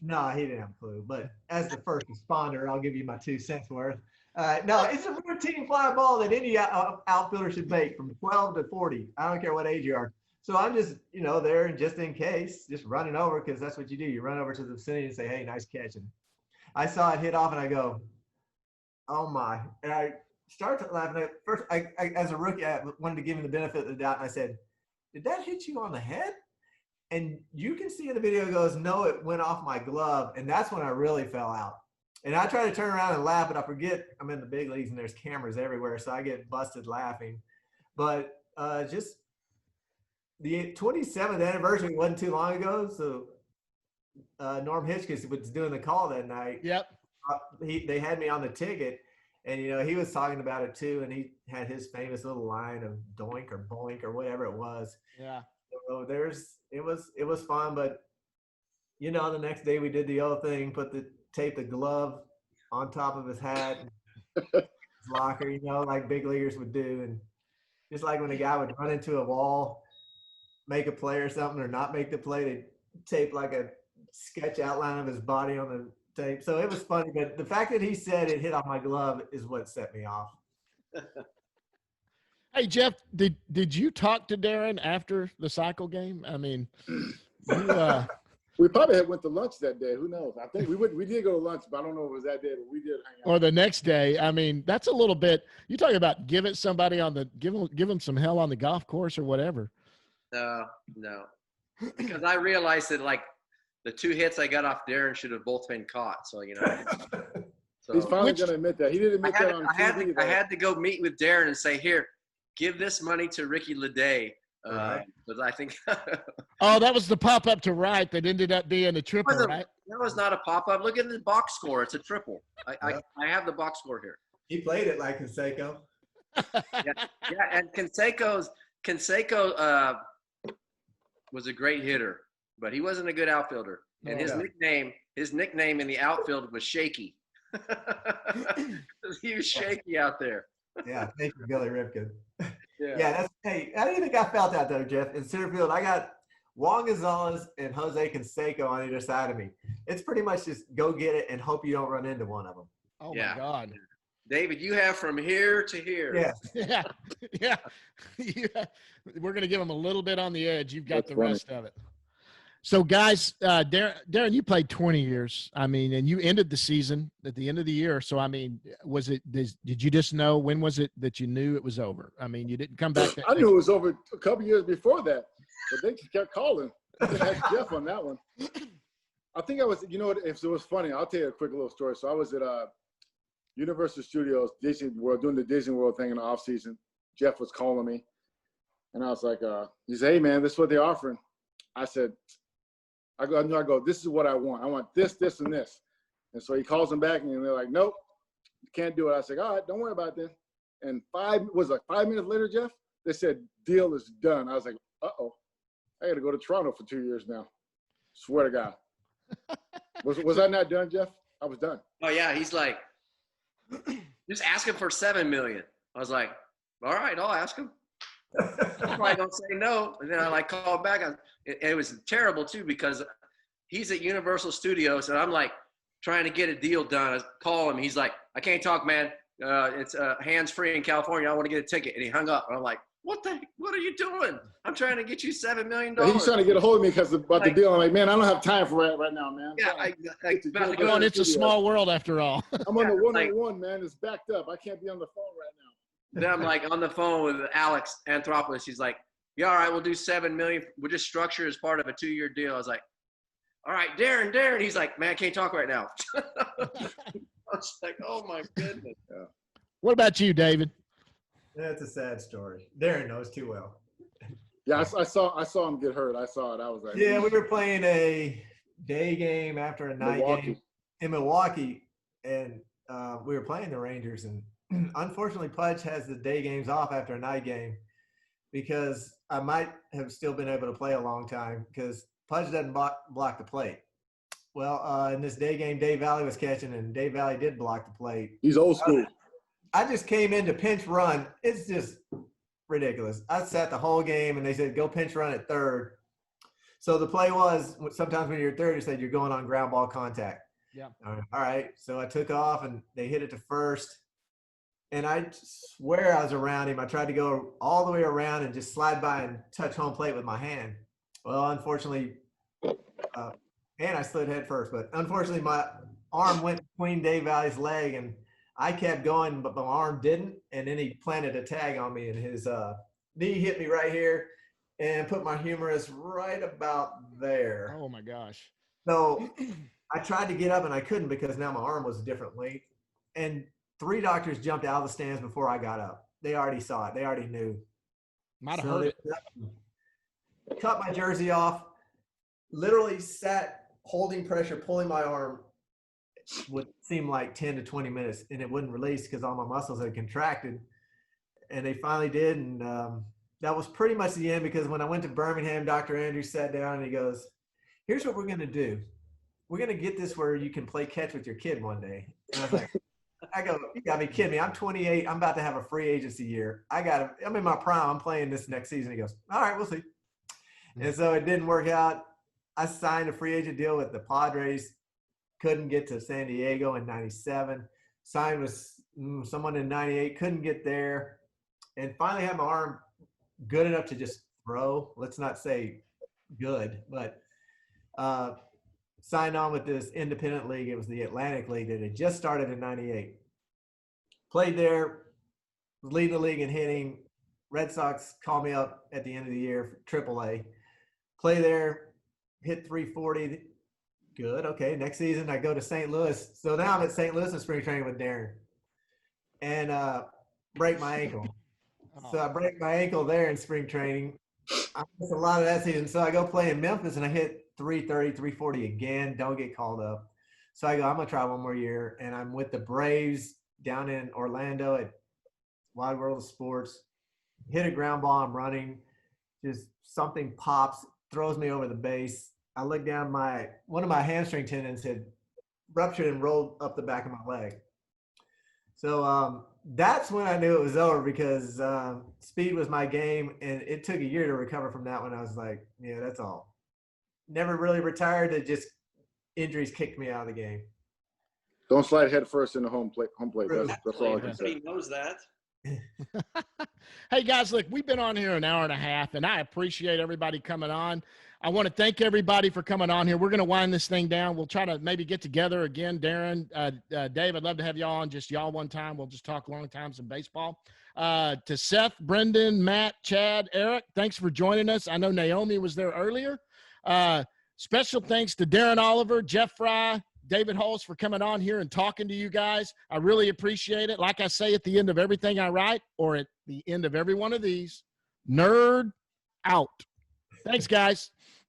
No, he didn't have a clue. But as the first responder, I'll give you my 2 cents worth. No, it's a routine fly ball that any outfielder should make from 12 to 40. I don't care what age you are. So I'm just, there just in case, just running over because that's what you do. You run over to the vicinity and say, hey, nice catch. And I saw it hit off and I go, oh my. And I started laughing. First, I as a rookie, I wanted to give him the benefit of the doubt. And I said, did that hit you on the head? And you can see in the video, it goes, no, it went off my glove. And that's when I really fell out. And I try to turn around and laugh, but I forget I'm in the big leagues and there's cameras everywhere. So I get busted laughing. But just the 27th anniversary wasn't too long ago. So Norm Hitchcock was doing the call that night. Yep. They had me on the ticket, and he was talking about it too, and he had his famous little line of doink or boink or whatever it was. Yeah. So it was fun, but the next day we did the old thing, tape the glove on top of his hat, and his locker, like big leaguers would do, and just like when a guy would run into a wall, make a play or something, or not make the play, they tape like a sketch outline of his body on the tape. So it was funny, but the fact that he said it hit off my glove is what set me off. Hey, Jeff, did you talk to Darren after the cycle game? I mean, you, we probably had went to lunch that day. Who knows? I think we did go to lunch, but I don't know if it was that day, but we did hang out. or the next day. I mean, that's a little bit. You talking about giving somebody give them some hell on the golf course or whatever. No, because I realized that like the 2 hits I got off Darren should have both been caught. So So he's finally going to admit that. He didn't admit that on TV. I had to go meet with Darren and say, here, give this money to Ricky Leday. Right. But I think Oh, that was the pop-up to right that ended up being a triple, right? that was not a pop-up. Look at the box score. It's a triple. I have the box score here. He played it like Canseco. Yeah, and Canseco was a great hitter, but he wasn't a good outfielder. And his nickname in the outfield was Shaky. He was shaky out there. Yeah, thank you, Billy Ripken. Yeah. Hey, I didn't think I felt that though, Jeff. In center field, I got Juan Gonzalez and Jose Canseco on either side of me. It's pretty much just go get it and hope you don't run into one of them. Oh my God. David, you have from here to here. Yeah. We're going to give them a little bit on the edge. You've got That's the funny. rest of it. So, guys, Darren, you played 20 years. I mean, and you ended the season at the end of the year. So, I mean, did you just know, when was it that you knew it was over? I mean, you didn't come back. I knew it was over a couple years before that, but they just kept calling. I asked Jeff on that one. I think I was, if it was funny, I'll tell you a quick little story. So I was at Universal Studios, Disney World, doing the Disney World thing in the off season. Jeff was calling me, and I was like, he said, "Hey man, this is what they're offering." I said, I go, "This is what I want. I want this, this, and this." And so he calls them back, and they're like, "Nope, you can't do it." I said, "All right, don't worry about it then." And 5 minutes later, Jeff, they said, "Deal is done." I was like, "Uh-oh, I got to go to Toronto for 2 years now." Swear to God. Was I not done, Jeff? I was done. Oh yeah, he's like, just ask him for $7 million. I was like, all right, I'll ask him. He's probably gonna say no. And then I call back. It was terrible too because he's at Universal Studios and I'm like trying to get a deal done. I call him. He's like, "I can't talk, man. It's hands free in California. I want to get a ticket." And he hung up. And I'm like, what are you doing? I'm trying to get you $7 million. He's trying to get a hold of me because about the deal. I'm like, "Man, I don't have time for that right now, man." Yeah, Come on, it's a small world after all. I'm on the one-on-one, man. It's backed up. I can't be on the phone right now. Then I'm like on the phone with Alex Anthropoulos. He's like, "Yeah, all right, we'll do $7 million. We'll just structure as part of a 2-year deal." I was like, "All right, Darren." He's like, "Man, I can't talk right now." I was like, "Oh my goodness." Yeah. What about you, David? That's a sad story. Darren knows too well. Yeah, I saw him get hurt. I saw it. I was like, Yeah, we were playing a day game after a night game in Milwaukee, and we were playing the Rangers. And unfortunately, Pudge has the day games off after a night game because I might have still been able to play a long time because Pudge doesn't block the plate. Well, in this day game, Dave Valley was catching, and Dave Valley did block the plate. He's old school. I just came in to pinch run. It's just ridiculous. I sat the whole game, and they said, "Go pinch run at third." So the play was, sometimes when you're third, you said you're going on ground ball contact. Yeah. All right. So I took off, and they hit it to first. And I swear I was around him. I tried to go all the way around and just slide by and touch home plate with my hand. Well, unfortunately, and I slid head first. But unfortunately, my arm went between Dave Valley's leg, and I kept going, but my arm didn't. And then he planted a tag on me, and his knee hit me right here and put my humerus right about there. Oh, my gosh. So I tried to get up, and I couldn't because now my arm was a different length. And 3 doctors jumped out of the stands before I got up. They already saw it. They already knew. Might have heard it. Cut my jersey off, literally sat holding pressure, pulling my arm. Would seem like 10 to 20 minutes, and it wouldn't release because all my muscles had contracted. And they finally did, and that was pretty much the end because when I went to Birmingham, Dr. Andrews sat down and he goes, "Here's what we're going to do. We're going to get this where you can play catch with your kid one day." And I was like, "You got me kidding me. I'm 28. I'm about to have a free agency year. I'm in my prime. I'm playing this next season." He goes, "All right, we'll see." And so it didn't work out. I signed a free agent deal with the Padres. Couldn't get to San Diego in '97. signed with someone in 98, couldn't get there, and finally had my arm good enough to just throw. Let's not say good, but signed on with this independent league. It was the Atlantic League that had just started in 98. Played there, was leading the league in hitting. Red Sox called me up at the end of the year for AAA. Play there, hit 340. Good. Okay. Next season, I go to St. Louis. So now I'm at St. Louis in spring training with Darren, and break my ankle. So I break my ankle there in spring training. I missed a lot of that season. So I go play in Memphis, and I hit 330, 340 again. Don't get called up. So I go, I'm going to try one more year. And I'm with the Braves down in Orlando at Wide World of Sports. Hit a ground ball. I'm running. Just something pops, throws me over the base. I look down, one of my hamstring tendons had ruptured and rolled up the back of my leg. So that's when I knew it was over, because speed was my game, and it took a year to recover from that one. I was like, yeah, that's all. Never really retired. It just injuries kicked me out of the game. Don't slide head first in the home plate. That's all I can say. Everybody knows that. Hey guys, look, we've been on here an hour and a half, and I appreciate everybody coming on. I want to thank everybody for coming on here. We're going to wind this thing down. We'll try to maybe get together again. Darren, Dave, I'd love to have y'all on, just y'all one time. We'll just talk long times in baseball. To Seth, Brendan, Matt, Chad, Eric, thanks for joining us. I know Naomi was there earlier. Special thanks to Darren Oliver, Jeff Frye, David Hulse for coming on here and talking to you guys. I really appreciate it. Like I say at the end of everything I write, or at the end of every one of these, nerd out. Thanks, guys.